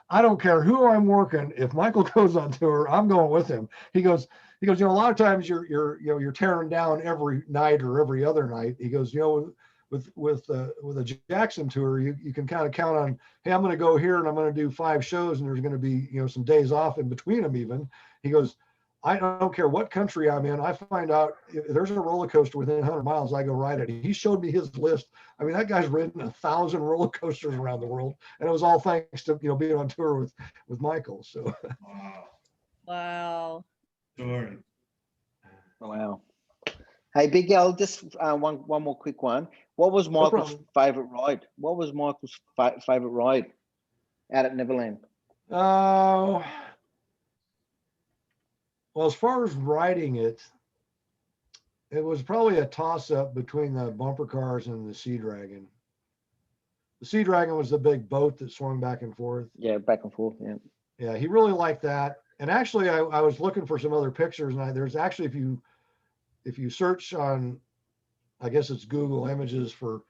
I don't care who I'm working. If Michael goes on tour, I'm going with him. He goes, a lot of times you're tearing down every night or every other night. He goes, with a Jackson tour, you can kind of count on, hey, I'm going to go here and I'm going to do 5 shows, and there's going to be some days off in between them. Even he goes, I don't care what country I'm in. I find out if there's a roller coaster within 100 miles, I go ride it. He showed me his list. I mean, that guy's ridden 1,000 roller coasters around the world, and it was all thanks to being on tour with Michael. So Wow. Story. Wow. Hey, Big Al, just one more quick one. What was Michael's favorite ride? What was Michael's favorite ride out at Neverland? Well, as far as riding it was probably a toss-up between the bumper cars and the Sea Dragon. The Sea Dragon was the big boat that swung back and forth. Yeah, back and forth. Yeah. Yeah, he really liked that. And actually, I was looking for some other pictures, and there's actually, if you search on, I guess it's Google Images for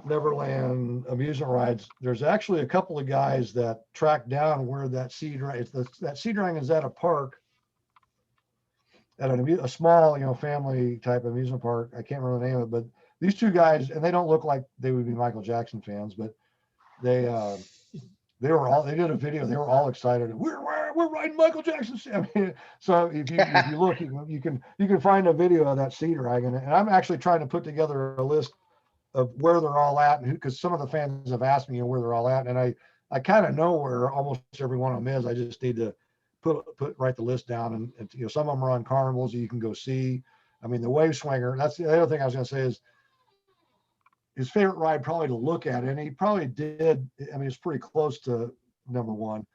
Neverland amusement rides, there's actually a couple of guys that tracked down where that Sea Dragon, that Sea Dragon is at a park, at a small, family type amusement park. I can't remember the name of it, but these two guys, and they don't look like they would be Michael Jackson fans, but they did a video. They were all excited. We're riding Michael Jackson. I mean, so if you look, you can find a video of that Sea Dragon. And I'm actually trying to put together a list of where they're all at, and because some of the fans have asked me where they're all at, and I kind of know where almost every one of them is. I just need to write the list down, and some of them are on carnivals that you can go see. I mean, the Wave Swinger. That's the other thing I was going to say is his favorite ride probably to look at, and he probably did. I mean, it's pretty close to number one.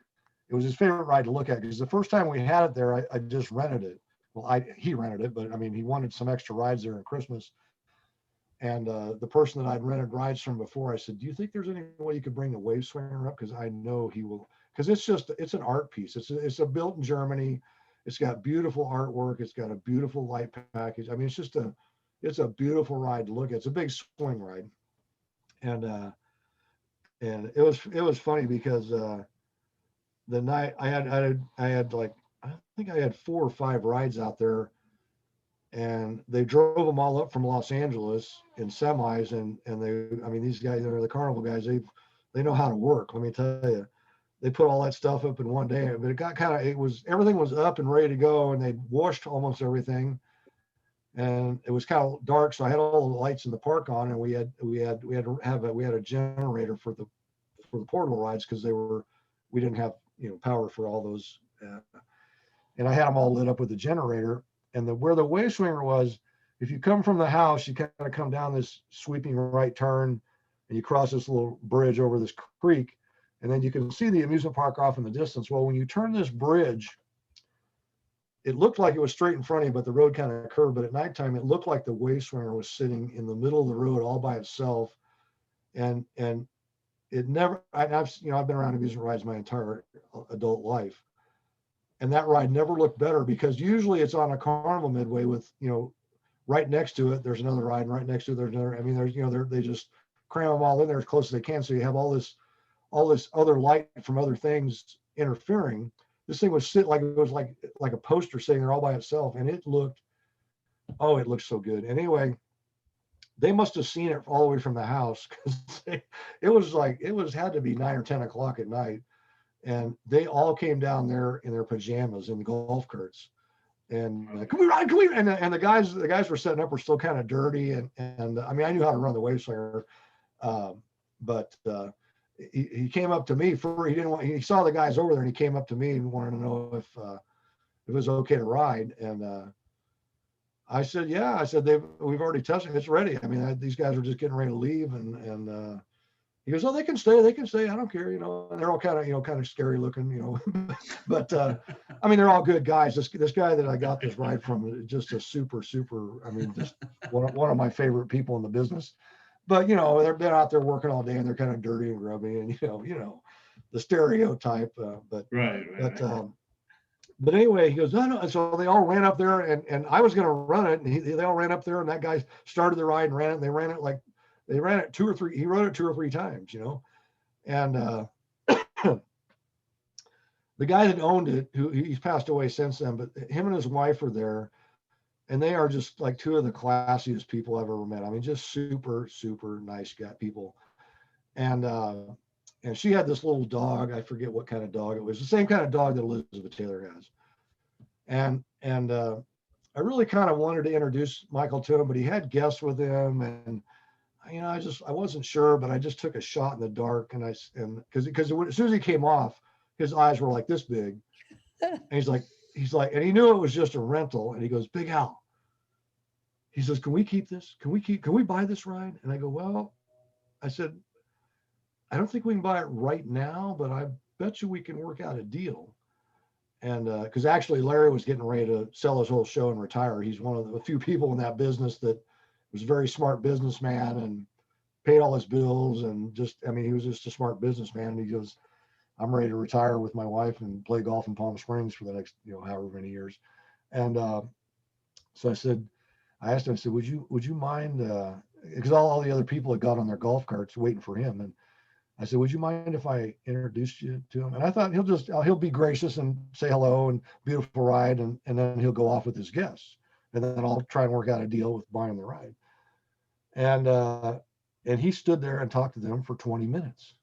It was his favorite ride to look at because the first time we had it there, I just rented it. Well, he rented it, but I mean, he wanted some extra rides there in Christmas. And the person that I'd rented rides from before, I said, do you think there's any way you could bring the Wave Swinger up? Because I know he will, because it's an art piece. It's built in Germany. It's got beautiful artwork. It's got a beautiful light package. I mean, it's a beautiful ride to look at. It's a big swing ride. And it was funny because the night I had like, I think I had 4 or 5 rides out there, and they drove them all up from Los Angeles in semis. And I mean, these guys, they're the carnival guys, they know how to work. Let me tell you, they put all that stuff up in one day, but it got everything was up and ready to go, and they washed almost everything. and it was kind of dark. So I had all the lights in the park on, and we had a generator for the portable rides because we didn't have power for all those, and I had them all lit up with the generator. And where the wave swinger was, if you come from the house, you kind of come down this sweeping right turn, and you cross this little bridge over this creek, and then you can see the amusement park off in the distance. Well, when you turn this bridge, it looked like it was straight in front of you, but the road kind of curved. But at nighttime, it looked like the wave swinger was sitting in the middle of the road all by itself. And it never, I've been around amusement rides my entire adult life. And that ride never looked better, because usually it's on a carnival midway with, right next to it, there's another ride, and right next to it, there's another. I mean, they just cram them all in there as close as they can. So you have all this other light from other things interfering. This thing was like a poster sitting there all by itself, and it looked so good. And anyway, they must have seen it all the way from the house, because it had to be 9 or 10 o'clock at night, and they all came down there in their pajamas in the golf carts. And can we ride? Can we? And the guys were setting up were still kind of dirty, and I mean, I knew how to run the wave swinger, but he came up to me he saw the guys over there, and he came up to me and wanted to know if it was okay to ride. And I said, yeah. I said, we've already tested it. It's ready. I mean, these guys are just getting ready to leave, and he goes, oh, they can stay. I don't care. And they're all kind of scary looking, but I mean, they're all good guys. This guy that I got this ride from is just a super, I mean, just one of my favorite people in the business. But they've been out there working all day, and they're kind of dirty and grubby, and the stereotype. But anyway, he goes, no. And so they all ran up there, and I was going to run it, and they all ran up there, and that guy started the ride and ran it. And they ran it 2 or 3. He rode it 2 or 3 times, and the guy that owned it, he's passed away since then, but him and his wife were there. And they are just like 2 of the classiest people I've ever met. I mean, just super, super nice people. And she had this little dog. I forget what kind of dog it was. The same kind of dog that Elizabeth Taylor has. And I really kind of wanted to introduce Michael to him, but he had guests with him, and I wasn't sure, but I just took a shot in the dark, and because as soon as he came off, his eyes were like this big, and he's like, and he knew it was just a rental, and he goes, Big Al. He says, can we keep this? Can we buy this ride? And I go, well, I said, I don't think we can buy it right now, but I bet you we can work out a deal. And because actually Larry was getting ready to sell his whole show and retire. He's one of the few people in that business that was a very smart businessman and paid all his bills, and he was just a smart businessman. And he goes, I'm ready to retire with my wife and play golf in Palm Springs for the next, however many years. And so I asked him, I said, would you mind, because all the other people had got on their golf carts waiting for him. And I said, would you mind if I introduced you to him? And I thought he'll be gracious and say hello and beautiful ride. And then he'll go off with his guests. And then I'll try and work out a deal with buying the ride. And he stood there and talked to them for 20 minutes.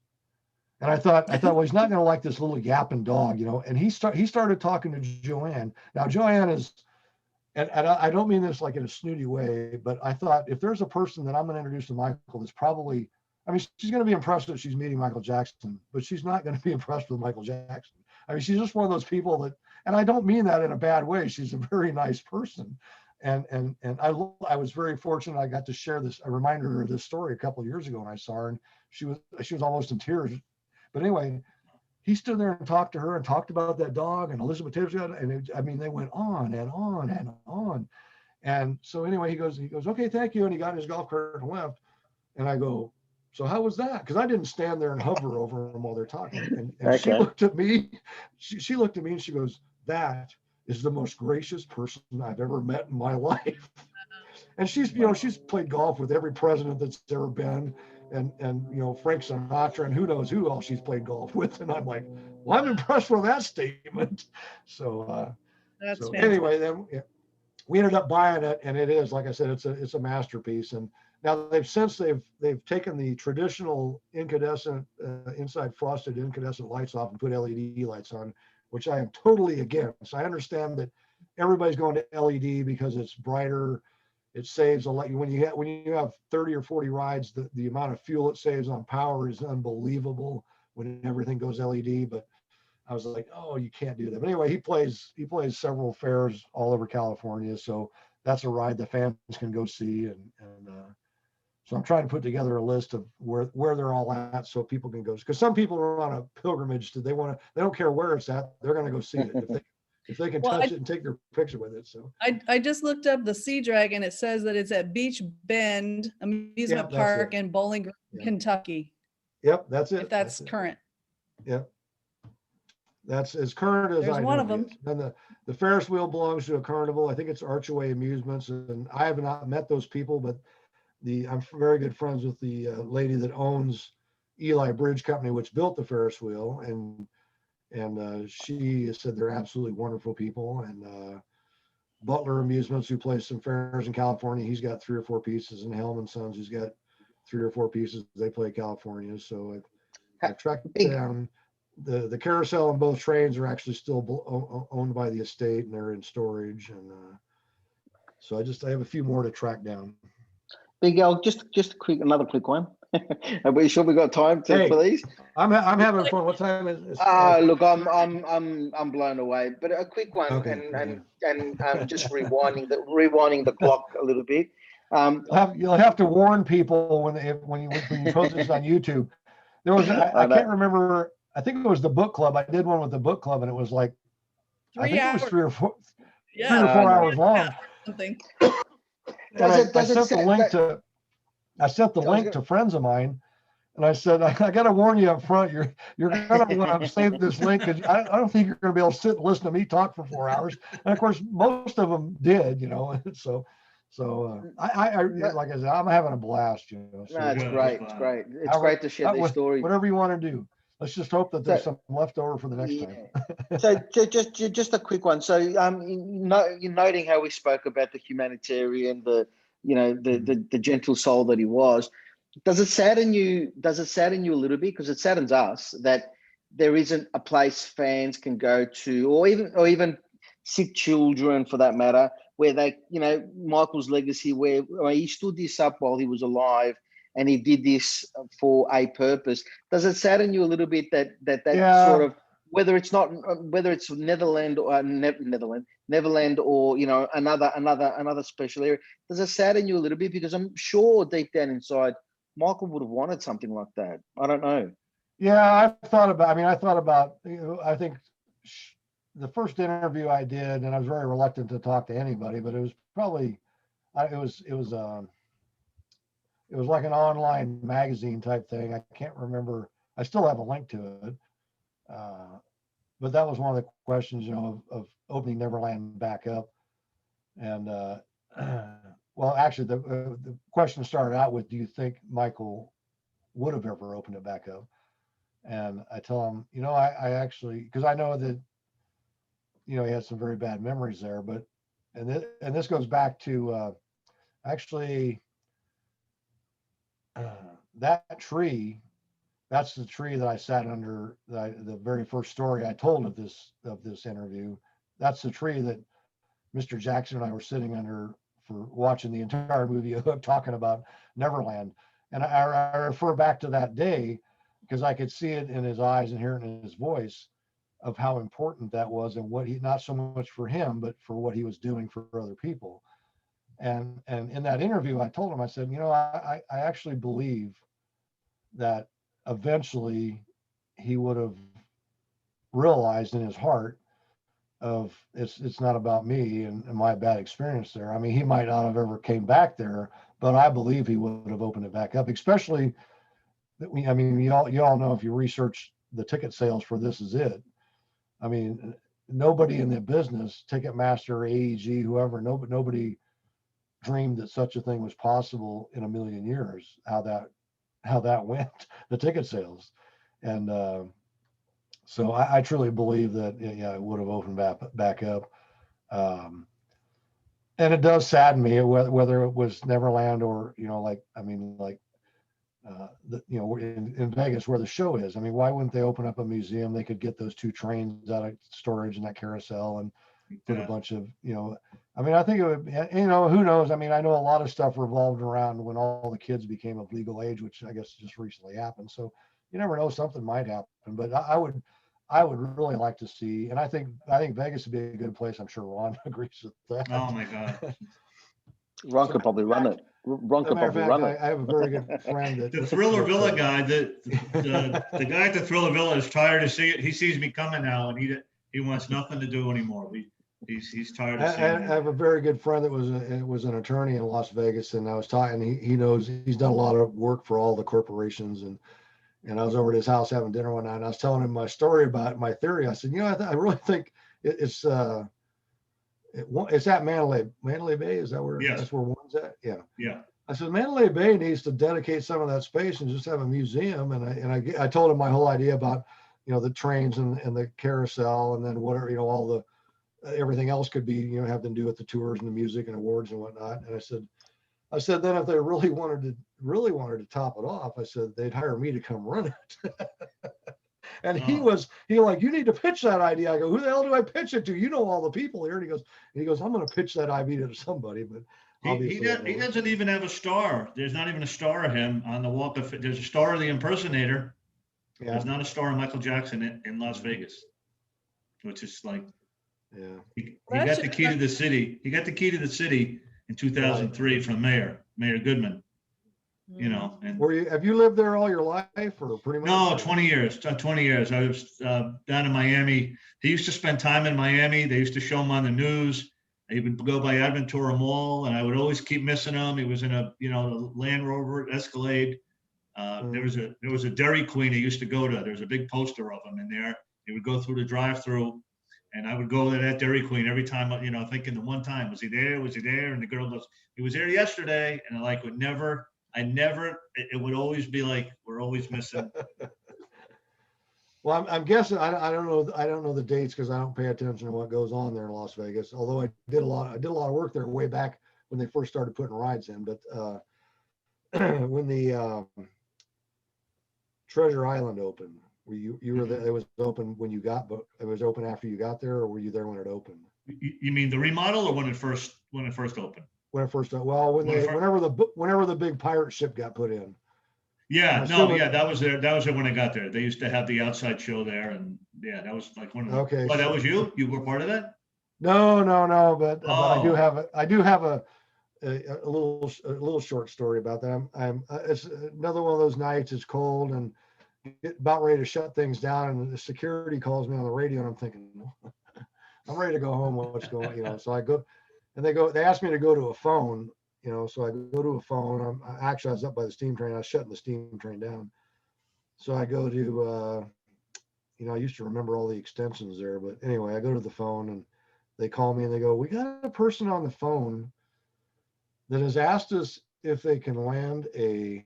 And I thought, well, he's not going to like this little yapping dog, And he started talking to Joanne. Now, Joanne is, and I don't mean this like in a snooty way, but I thought, if there's a person that I'm going to introduce to Michael, that's probably, I mean, she's going to be impressed that she's meeting Michael Jackson, but she's not going to be impressed with Michael Jackson. I mean, she's just one of those people that, and I don't mean that in a bad way. She's a very nice person. And I was very fortunate. I got to share this. I reminded her of this story a couple of years ago when I saw her, and she was almost in tears. But anyway, he stood there and talked to her and talked about that dog and Elizabeth Taylor. And they went on and on and on. And so anyway, he goes, okay, thank you. And he got in his golf cart and left. And I go, so how was that? Because I didn't stand there and hover over them while they're talking. And okay. She looked at me. She looked at me and she goes, that is the most gracious person I've ever met in my life. And she's played golf with every president that's ever been. And Frank Sinatra and who knows who else she's played golf with. And I'm like, well, I'm impressed with that statement. So anyway, then we ended up buying it, and it is, like I said, it's a masterpiece. And now they've taken the traditional incandescent inside frosted incandescent lights off and put LED lights on, which I am totally against. I understand that everybody's going to LED because it's brighter, it saves a lot. When you have 30 or 40 rides, the amount of fuel it saves on power is unbelievable when everything goes LED. But I was like, oh, you can't do that. But anyway, he plays several fairs all over California, so that's a ride the fans can go see. And so I'm trying to put together a list of where they're all at, so people can go. Because some people are on a pilgrimage they don't care where it's at, they're going to go see it if they can touch it and take their picture with it. So I just looked up the Sea Dragon. It says that it's at Beach Bend Amusement Park in Bowling Green, Kentucky. Yep, that's it. If that's current. Yep. That's as current as There's one of them. And the Ferris wheel belongs to a carnival. I think it's Archway Amusements, and I have not met those people, but I'm very good friends with the lady that owns Eli Bridge Company, which built the Ferris wheel, and she said they're absolutely wonderful people. And Butler Amusements, who plays some fairs in California, he's got 3 or 4 pieces, and Helm and Sons, who's got 3 or 4 pieces. They play California, so I've tracked down. The carousel and both trains are actually still owned by the estate, and they're in storage. And so I have a few more to track down. Big Al, just another quick one. Are we sure we got time for these? I'm having fun. What time is it? Look, I'm blown away. But a quick one, okay, and just rewinding the clock a little bit. You'll have to warn people when you post this on YouTube. There was I can't remember. I think it was the book club. I did one with the book club, and it was like 3 hours. It was 3 or 4 hours long. Something. I sent the link to friends of mine, and I said, I got to warn you up front. You're gonna want to save this link, because I don't think you're gonna be able to sit and listen to me talk for 4 hours. And of course, most of them did, So I like I said, I'm having a blast, So no, it's great. It's great. It's great to share these stories. Whatever you want to do. Let's just hope that there's some left over for the next time. So just a quick one. So you're noting how we spoke about the humanitarian, the gentle soul that he was. Does it sadden you a little bit? Because it saddens us that there isn't a place fans can go to, or even sick children for that matter, where they, Michael's legacy, where he stood this up while he was alive, and he did this for a purpose. Does it sadden you a little bit that sort of, whether it's Neverland or Neverland, or another special area, does it sadden you a little bit? Because I'm sure deep down inside, Michael would have wanted something like that. I don't know. Yeah, I thought about, I think the first interview I did, and I was very reluctant to talk to anybody, but it was probably, it was like an online magazine type thing. I can't remember. I still have a link to it. But that was one of the questions, of opening Neverland back up. And well, actually, the question started out with, do you think Michael would have ever opened it back up? And I tell him, I actually, because I know that, he had some very bad memories there, but, and this goes back to actually, that tree, that's the tree that I sat under, the very first story I told of this interview. That's the tree that Mr. Jackson and I were sitting under for watching the entire movie talking about Neverland. And I refer back to that day because I could see it in his eyes and hear it in his voice of how important that was, and what he, not so much for him, but for what he was doing for other people. And in that interview, I told him, I said, I actually believe that eventually he would have realized in his heart of it's not about me and my bad experience there. I mean, he might not have ever came back there, but I believe he would have opened it back up, especially that you all know, if you research the ticket sales for This Is It, I mean, nobody in the business, Ticketmaster, AEG, whoever, nobody dreamed that such a thing was possible in a million years, how that went, the ticket sales. And so I truly believe that, it would have opened back up. And it does sadden me, whether it was Neverland or, in Vegas where the show is. I mean, why wouldn't they open up a museum? They could get those 2 trains out of storage in that carousel and put a bunch of, I mean, I think it would be, who knows? I mean, I know a lot of stuff revolved around when all the kids became of legal age, which I guess just recently happened. So you never know, something might happen. But I would really like to see, and I think Vegas would be a good place. I'm sure Ron agrees with that. Oh my God. Ron So, could probably run it. Ron As a could matter of probably fact, run it. I have a very good friend that The Thriller Villa that, guy, the guy at the Thriller Villa is tired of seeing it. He sees me coming now, and he wants nothing to do anymore. He's tired of seeing I me. have a very good friend that was an attorney in Las Vegas, and I was talking. He knows, he's done a lot of work for all the corporations, and I was over at his house having dinner one night, and I was telling him my story about my theory. I said, I really think it's at Mandalay Bay. Is that where? Yes. That's where one's at? Yeah. Yeah. I said Mandalay Bay needs to dedicate some of that space and just have a museum. And I told him my whole idea about the trains and the carousel, and then whatever all the everything else could be have to do with the tours and the music and awards and whatnot. And I said then if they really wanted to top it off, I said they'd hire me to come run it. And he like, you need to pitch that idea. I go, who the hell do I pitch it to? You know all the people here. And he goes, I'm going to pitch that idea to somebody, but He doesn't even have a star. There's not even a star of him on the Walk of Fame. There's a star of the impersonator. Yeah. There's not a star of Michael Jackson in Las Vegas, which is like, he got the key to the city. He got the key to the city in 2003 from Mayor Goodman. And have you lived there all your life, or pretty much? No, 20 years. 20 years. I was down in Miami. He used to spend time in Miami. They used to show him on the news. He would go by Aventura Mall, and I would always keep missing him. He was in a Land Rover Escalade. There was a Dairy Queen he used to go to. There's a big poster of him in there. He would go through the drive-through, and I would go to that Dairy Queen every time. Thinking the one time, was he there? Was he there? And the girl goes, he was there yesterday, and it would always be like, we're always missing. Well, I'm guessing, I don't know the dates because I don't pay attention to what goes on there in Las Vegas. Although I did a lot of work there way back when they first started putting rides in. But when the Treasure Island opened, you were there? It was open when you got, but it was open after you got there, or were you there when it opened? You mean the remodel, or when it first opened? When it first, well, whenever the big pirate ship got put in. Yeah, that was there. That was there when I got there. They used to have the outside show there, and that was like one of the. Okay. Oh, that was you? You were part of that? No, but I do have a little short story about that. It's another one of those nights. It's cold and about ready to shut things down, and the security calls me on the radio, and I'm thinking, I'm ready to go home. What's going on? So I go, and they asked me to go to a phone. So I go to a phone. I was up by the steam train. I was shutting the steam train down. So I go to, I used to remember all the extensions there, but anyway, I go to the phone and they call me and they go, we got a person on the phone that has asked us if they can land a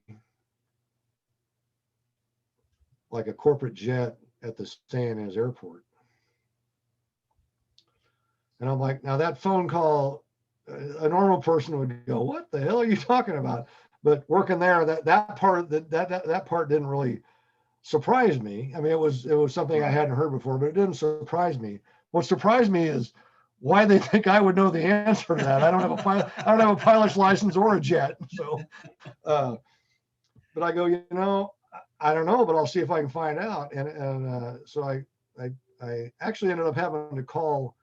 corporate jet at the San Ynez airport. And I'm like, now that phone call, a normal person would go, what the hell are you talking about? But working there, that part didn't really surprise me. I mean, it was something I hadn't heard before, but it didn't surprise me. What surprised me is why they think I would know the answer to that. I don't have a pilot's license or a jet. So, but I go, I don't know, but I'll see if I can find out. And so I actually ended up having to call,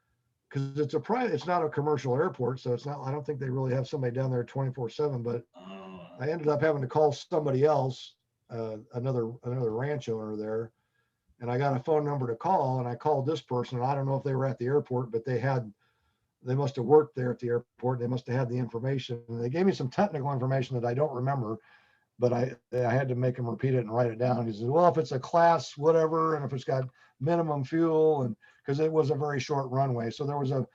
because it's not a commercial airport, so it's not. I don't think they really have somebody down there 24/7. But I ended up having to call somebody else, another ranch owner there, and I got a phone number to call, and I called this person. And I don't know if they were at the airport, but they must have worked there at the airport. They must have had the information. And they gave me some technical information that I don't remember, but I had to make him repeat it and write it down. He says, well, if it's a class whatever, and if it's got minimum fuel, and because it was a very short runway, so there was a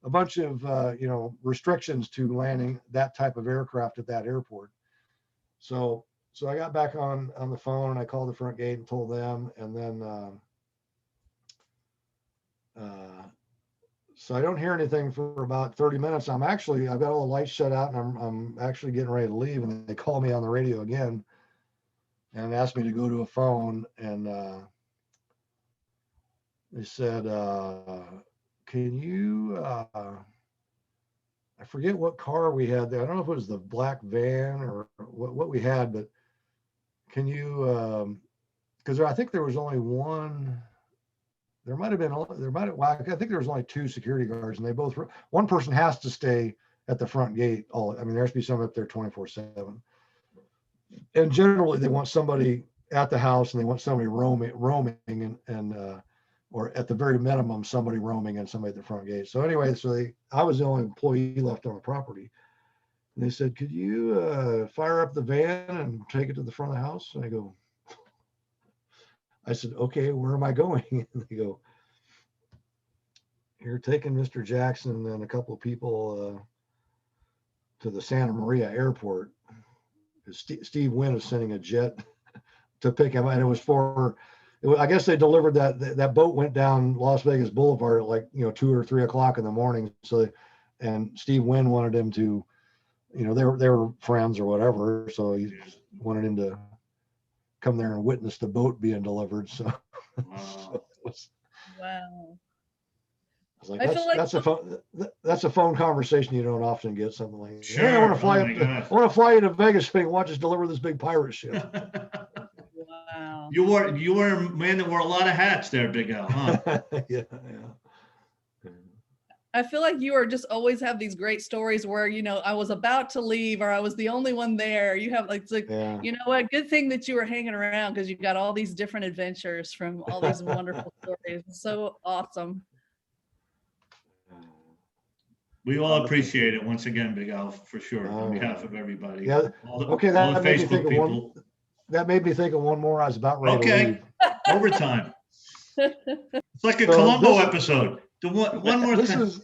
bunch of restrictions to landing that type of aircraft at that airport. So I got back on the phone and I called the front gate and told them, and then so I don't hear anything for about 30 minutes. I've got all the lights shut out, and I'm actually getting ready to leave, and they call me on the radio again and asked me to go to a phone, and they said, can you I forget what car we had there. I don't know if it was the black van or what we had, but can you, because I think there was only one, there might have been, well, I think there was only two security guards, and they both, one person has to stay at the front gate. I mean, there has to be someone up there 24/7. And generally they want somebody at the house, and they want somebody roaming and or at the very minimum, somebody roaming and somebody at the front gate. So anyway, I was the only employee left on the property. And they said, could you fire up the van and take it to the front of the house? And I said, okay, where am I going? And they go, you're taking Mr. Jackson and a couple of people to the Santa Maria airport. Steve Wynn is sending a jet to pick him. And it was I guess they delivered that boat went down Las Vegas Boulevard at like, 2 or 3 o'clock in the morning. So, and Steve Wynn wanted him to, they were friends or whatever. So he wanted him to come there and witness the boat being delivered. So, Wow. Wow. I was like, I feel like that's a phone conversation you don't often get. Something like, Sure. hey, I want to fly Oh my gosh. I want to fly you to Vegas and watch us deliver this big pirate ship. wow. You were a man that wore a lot of hats there, Big Al, huh? Yeah. I feel like you are just always have these great stories where, I was about to leave or I was the only one there. You have it's like, Yeah. you know what, good thing that you were hanging around because you got all these different adventures from all these wonderful stories. It's so awesome. We all appreciate it once again, Big Al, for sure, on Oh, behalf of everybody. Yeah. Okay, all the that made me Facebook think of people. that made me think of one more. I was about ready to Okay, leave. overtime. It's like a So Columbo episode. The one more This thing. is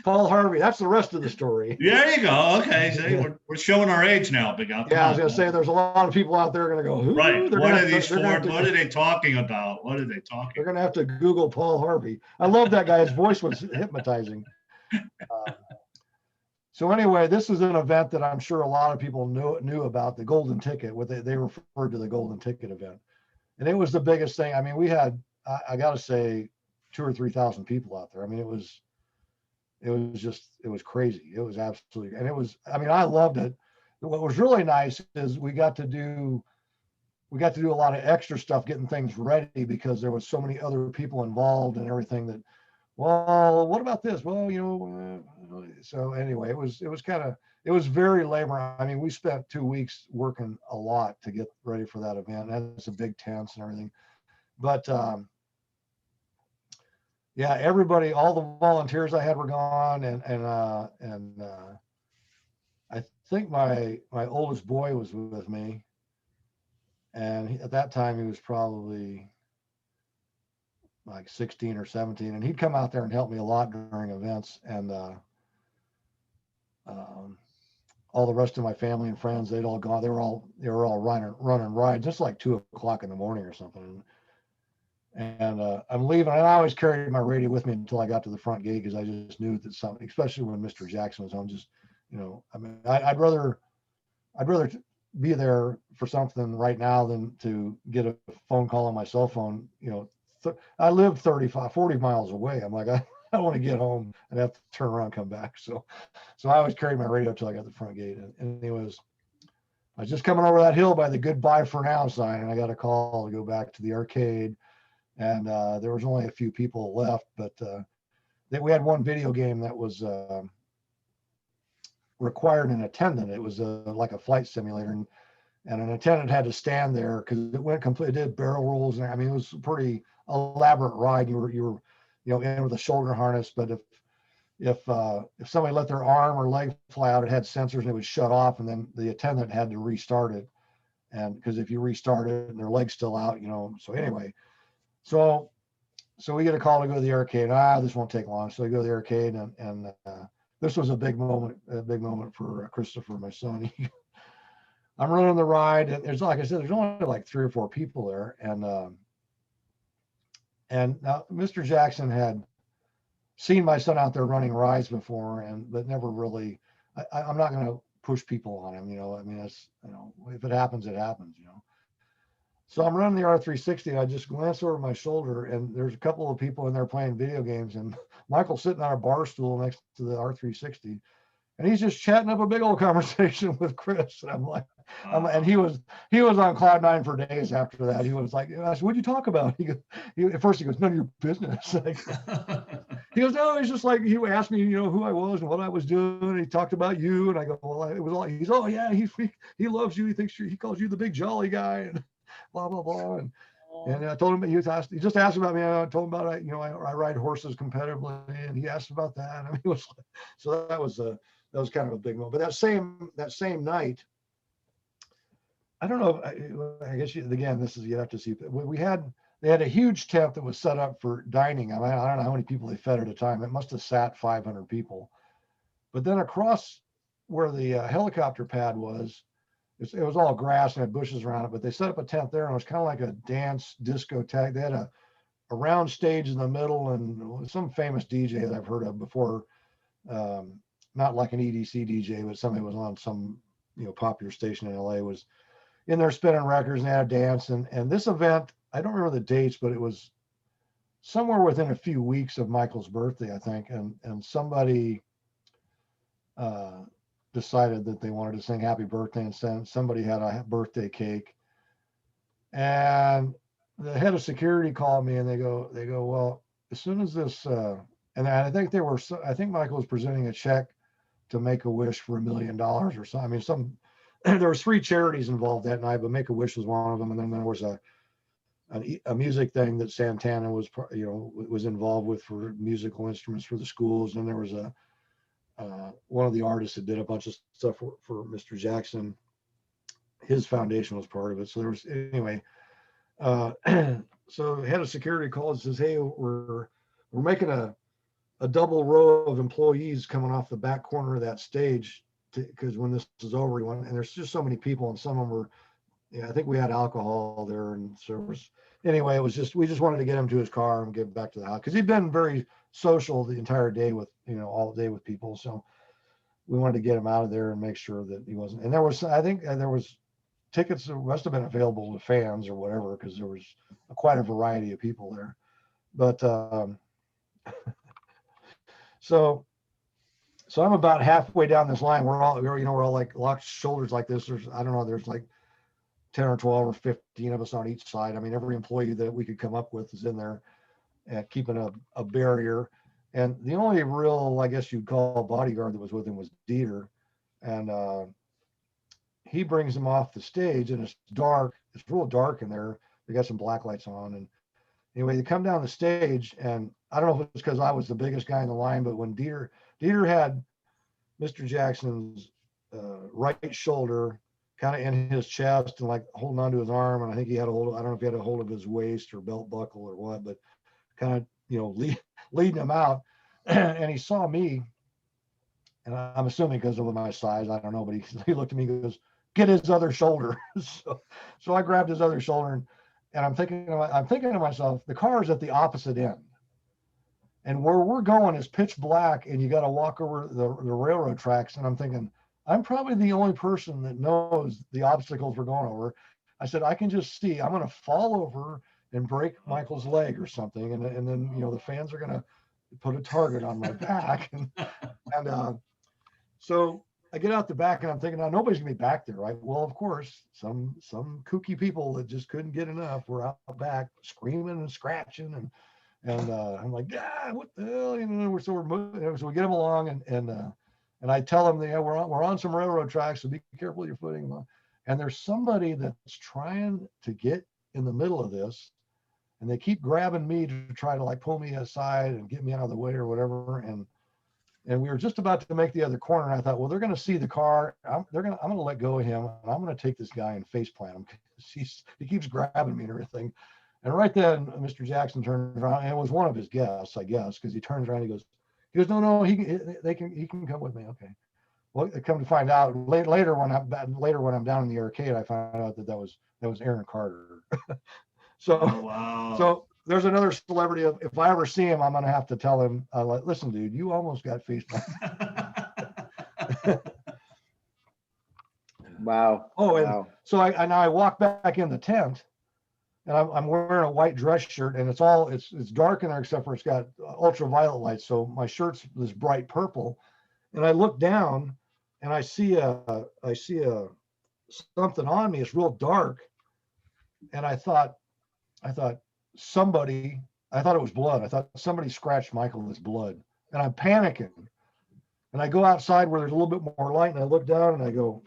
Paul Harvey. That's the rest of the story. There you go. Okay, see, we're showing our age now, Big Al. Come Yeah, I was on, gonna say there's a lot of people out there going to go, who? right. They're What gonna are have to- these they're gonna have for? to- What are they talking about? What are they talking They're going to have to Google Paul Harvey. I love that guy. His voice was hypnotizing. So anyway, this is an event that I'm sure a lot of people knew about, the Golden Ticket. What they referred to the Golden Ticket event, and it was the biggest thing. I mean, we had I got to say 2,000 or 3,000 people out there. I mean, it was crazy. It was absolutely, and it was. I mean, I loved it. What was really nice is we got to do a lot of extra stuff getting things ready because there was so many other people involved and everything that, well, what about this? Well, so anyway, it was very labor. I mean, we spent 2 weeks working a lot to get ready for that event. That's a big tents and everything. But yeah, everybody, all the volunteers I had were gone. And I think my oldest boy was with me. And at that time, he was probably like 16 or 17, and he'd come out there and help me a lot during events. And all the rest of my family and friends, they'd all gone. They were all running rides, just like 2 o'clock in the morning or something. And I'm leaving, and I always carried my radio with me until I got to the front gate because I just knew that something, especially when Mr. Jackson was home, I mean, I'd rather be there for something right now than to get a phone call on my cell phone. I live 40 miles away. I'm like, I want to get home and have to turn around and come back. So I always carried my radio till I got to the front gate. And I was just coming over that hill by the goodbye for now sign, and I got a call to go back to the arcade. And there was only a few people left, but we had one video game that was required an attendant. It was like a flight simulator, and an attendant had to stand there because it did barrel rolls. And I mean, it was a pretty elaborate ride. You were in with a shoulder harness, but if somebody let their arm or leg fly out, it had sensors and it would shut off, and then the attendant had to restart it. And because if you restart it and their leg's still out, so anyway, so we get a call to go to the arcade. This won't take long. So we go to the arcade, and this was a big moment for Christopher, my son. I'm running the ride, and like I said, there's only like 3 or 4 people there. And now Mr. Jackson had seen my son out there running rides before, but never really, I'm not going to push people on him, I mean, that's, if it happens, it happens, So I'm running the R360. And I just glance over my shoulder, and there's a couple of people in there playing video games, and Michael's sitting on a bar stool next to the R360, and he's just chatting up a big old conversation with Chris. And I'm like, and he was on cloud nine for days after that. He was like, I said, "What'd you talk about?" At first he goes, "None of your business." Like, he goes, "No, he's just like, he asked me, who I was and what I was doing. And he talked about you." And I go, "Well, it was all." He's, "Oh yeah, he loves you. He calls you the big jolly guy." And blah blah blah. And I told him, he just asked about me. I told him about I ride horses competitively, and he asked about that. I mean, it was so that was kind of a big moment. But that same night, I don't know. I guess again, this is, you have to see. They had a huge tent that was set up for dining. I mean, I don't know how many people they fed at a time. It must have sat 500 people. But then across where the helicopter pad was, it was all grass and had bushes around it. But they set up a tent there, and it was kind of like a dance discotheque. They had a round stage in the middle, and some famous DJ that I've heard of before. Not like an EDC DJ, but somebody was on some popular station in LA, was in there spinning records, and they had a dance. And this event, I don't remember the dates, but it was somewhere within a few weeks of Michael's birthday, I think. And somebody decided that they wanted to sing happy birthday, and somebody had a birthday cake. And the head of security called me, and they go, "Well, as soon as this, and I think Michael was presenting a check to Make-A-Wish for $1 million or so. I mean, there was 3 charities involved that night, but Make-A-Wish was one of them. And then there was a music thing that Santana was involved with for musical instruments for the schools. And there was one of the artists that did a bunch of stuff for Mr. Jackson. His foundation was part of it. So there was, anyway, so the head of security calls and says, "Hey, we're making a double row of employees coming off the back corner of that stage, because when this is over, and there's just so many people, and some of them were, I think we had alcohol there, and so anyway, we just wanted to get him to his car and get back to the house, because he'd been very social the entire day with, all day with people. So we wanted to get him out of there and make sure that he wasn't. And I think there was tickets that must have been available to fans or whatever, because there was quite a variety of people there. But so I'm about halfway down this line. We're all like locked shoulders like this. There's like 10 or 12 or 15 of us on each side. I mean, every employee that we could come up with is in there, keeping a barrier. And the only real, I guess you'd call, bodyguard that was with him was Dieter. And he brings him off the stage, and it's dark. It's real dark in there. They got some black lights on. And anyway, they come down the stage, and I don't know if it's because I was the biggest guy in the line, but when Dieter had Mr. Jackson's right shoulder kind of in his chest and like holding onto his arm, and I think he had I don't know if he had a hold of his waist or belt buckle or what, but kind of leading him out. And he saw me, and I'm assuming because of my size, I don't know, but he looked at me and goes, "Get his other shoulder." so I grabbed his other shoulder, and I'm thinking to myself, the car is at the opposite end, and where we're going is pitch black, and you got to walk over the railroad tracks. And I'm thinking, I'm probably the only person that knows the obstacles we're going over. I said, I can just see, I'm going to fall over and break Michael's leg or something, and then the fans are going to put a target on my back. and so I get out the back, and I'm thinking, now nobody's gonna be back there, right? Well, of course, some kooky people that just couldn't get enough were out back screaming and scratching, and I'm like, what the hell, so we're moving, so we get them along, and I tell them, we're on some railroad tracks, so be careful with your footing. And there's somebody that's trying to get in the middle of this, and they keep grabbing me to try to like pull me aside and get me out of the way or whatever. And we were just about to make the other corner, and I thought, well, they're going to see the car. I'm going to let go of him, and I'm going to take this guy and face plant him. He keeps grabbing me and everything. And right then, Mr. Jackson turned around, and it was one of his guests, I guess, because he turns around, he goes, no, he can come with me. Okay. Well, come to find out later when I'm down in the arcade, I found out that was Aaron Carter. So, oh, wow. So there's another celebrity. If I ever see him, I'm going to have to tell him, listen, dude, you almost got face planted. Wow. Oh, and wow. so I walk back in the tent, and I'm wearing a white dress shirt, and it's dark in there except for it's got ultraviolet light. So my shirt's this bright purple, and I look down, and I see a something on me. It's real dark, and I thought somebody. I thought it was blood. I thought somebody scratched Michael with blood, and I'm panicking. And I go outside where there's a little bit more light, and I look down, and I go,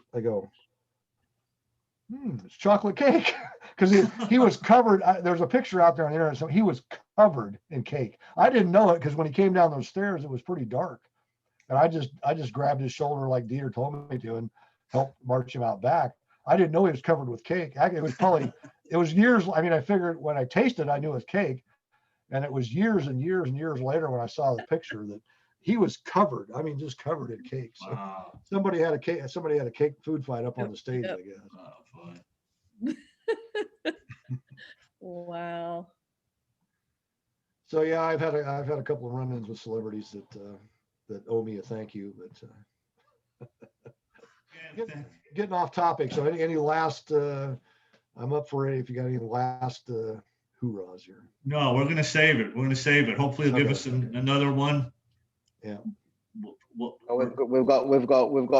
it's chocolate cake. Because he was covered. There's a picture out there on the internet. So he was covered in cake. I didn't know it because when he came down those stairs, it was pretty dark. And I just grabbed his shoulder like Dieter told me to and helped march him out back. I didn't know he was covered with cake. It was years. I mean, I figured when I tasted, I knew it was cake. And it was years and years and years later when I saw the picture that he was covered. I mean, just covered in cake. So Wow. somebody had a cake food fight up on the stage, I guess. Oh, fun. Wow. So yeah, I've had a couple of run-ins with celebrities that owe me a thank you. But getting off topic. So any last? I'm up for it. If you got any last hoorahs here. No, we're gonna save it. We're gonna save it. Hopefully, they'll give us another one. Yeah. We've got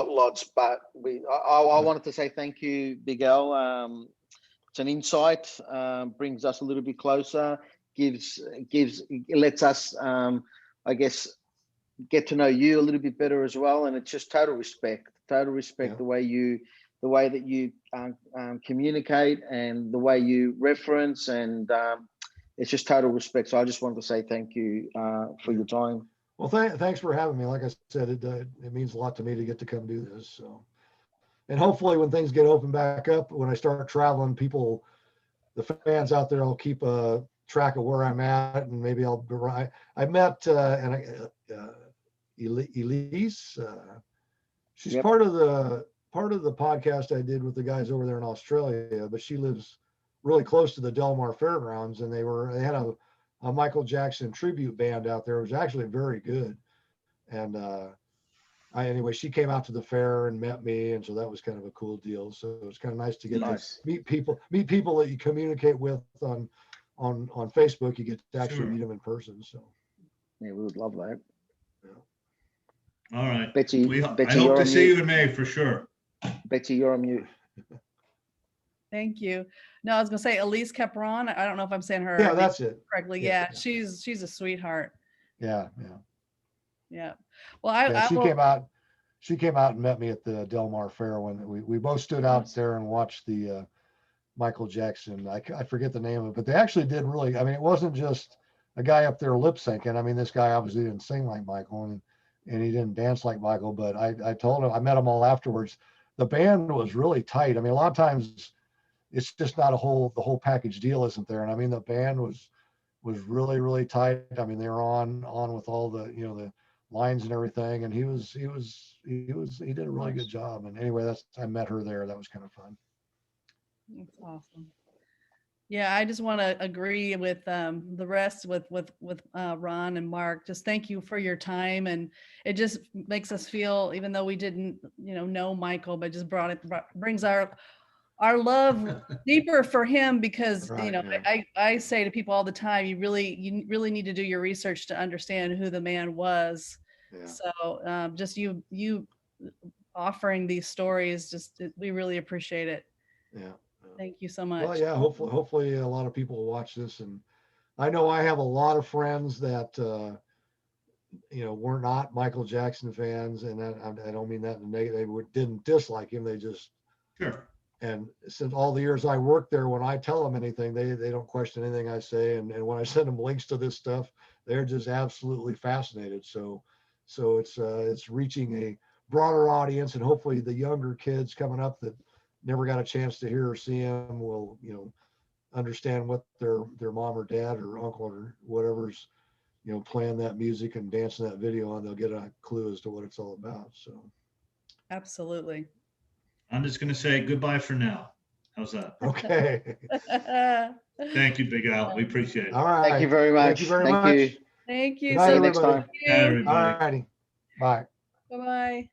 lots, but I wanted to say thank you, Big Al. It's an insight, brings us a little bit closer, lets us, I guess, get to know you a little bit better as well. And it's just total respect, Yeah. the way that you communicate and the way you reference, and it's just total respect. So I just wanted to say thank you for your time. Well, thanks for having me. Like I said, it means a lot to me to get to come do this. So, and hopefully when things get open back up, when I start traveling, the fans out there, I'll keep a track of where I'm at, and maybe I met Elise. She's Yep. part of the podcast I did with the guys over there in Australia, but she lives really close to the Del Mar Fairgrounds, and they had a Michael Jackson tribute band out there. It was actually very good. And anyway, she came out to the fair and met me, and so that was kind of a cool deal. So it was kind of nice to get to meet people that you communicate with on Facebook. You get to actually meet them in person. So yeah, we would love that. Yeah. All right. Betsy, I hope to see you in May for sure. Betsy, you're on mute. Thank you. No, I was gonna say Elise Capron. I don't know if I'm saying her Yeah, that's it. correctly. Yeah. Yeah, she's a sweetheart. Yeah. Yeah. Well, She came out and met me at the Del Mar Fair when we both stood out there and watched the Michael Jackson. I forget the name of it, but they actually did really. I mean, it wasn't just a guy up there lip syncing. I mean, this guy obviously didn't sing like Michael, and he didn't dance like Michael. But I told him, I met him all afterwards. The band was really tight. I mean, a lot of times it's just not the whole package deal isn't there. And I mean, the band was really, really tight. I mean, they were on with all the, the lines and everything. And he did a really good job. And anyway, I met her there. That was kind of fun. That's awesome. Yeah, I just want to agree with the rest with Ron and Mark. Just thank you for your time, and it just makes us feel, even though we didn't, know Michael, but just brings our love deeper for him, because Right, yeah. I say to people all the time, you really need to do your research to understand who the man was. Yeah. So just you offering these stories, we really appreciate it. Yeah. Thank you so much. Well, yeah, hopefully a lot of people will watch this. And I know I have a lot of friends that, were not Michael Jackson fans. And I don't mean that in a negative. They didn't dislike him. They just, Sure. and since all the years I worked there, when I tell them anything, they don't question anything I say. And when I send them links to this stuff, they're just absolutely fascinated. So it's reaching a broader audience, and hopefully the younger kids coming up that never got a chance to hear or see him will, understand what their mom or dad or uncle or whatever's, playing that music and dancing that video on. They'll get a clue as to what it's all about. So Absolutely. I'm just going to say goodbye for now. How's that? okay. Thank you, Big Al. We appreciate it. All right. Thank you very much. Thank you very much. You. Thank you. Good night, See you So next everybody. time. Everybody. All righty. Bye. Bye-bye.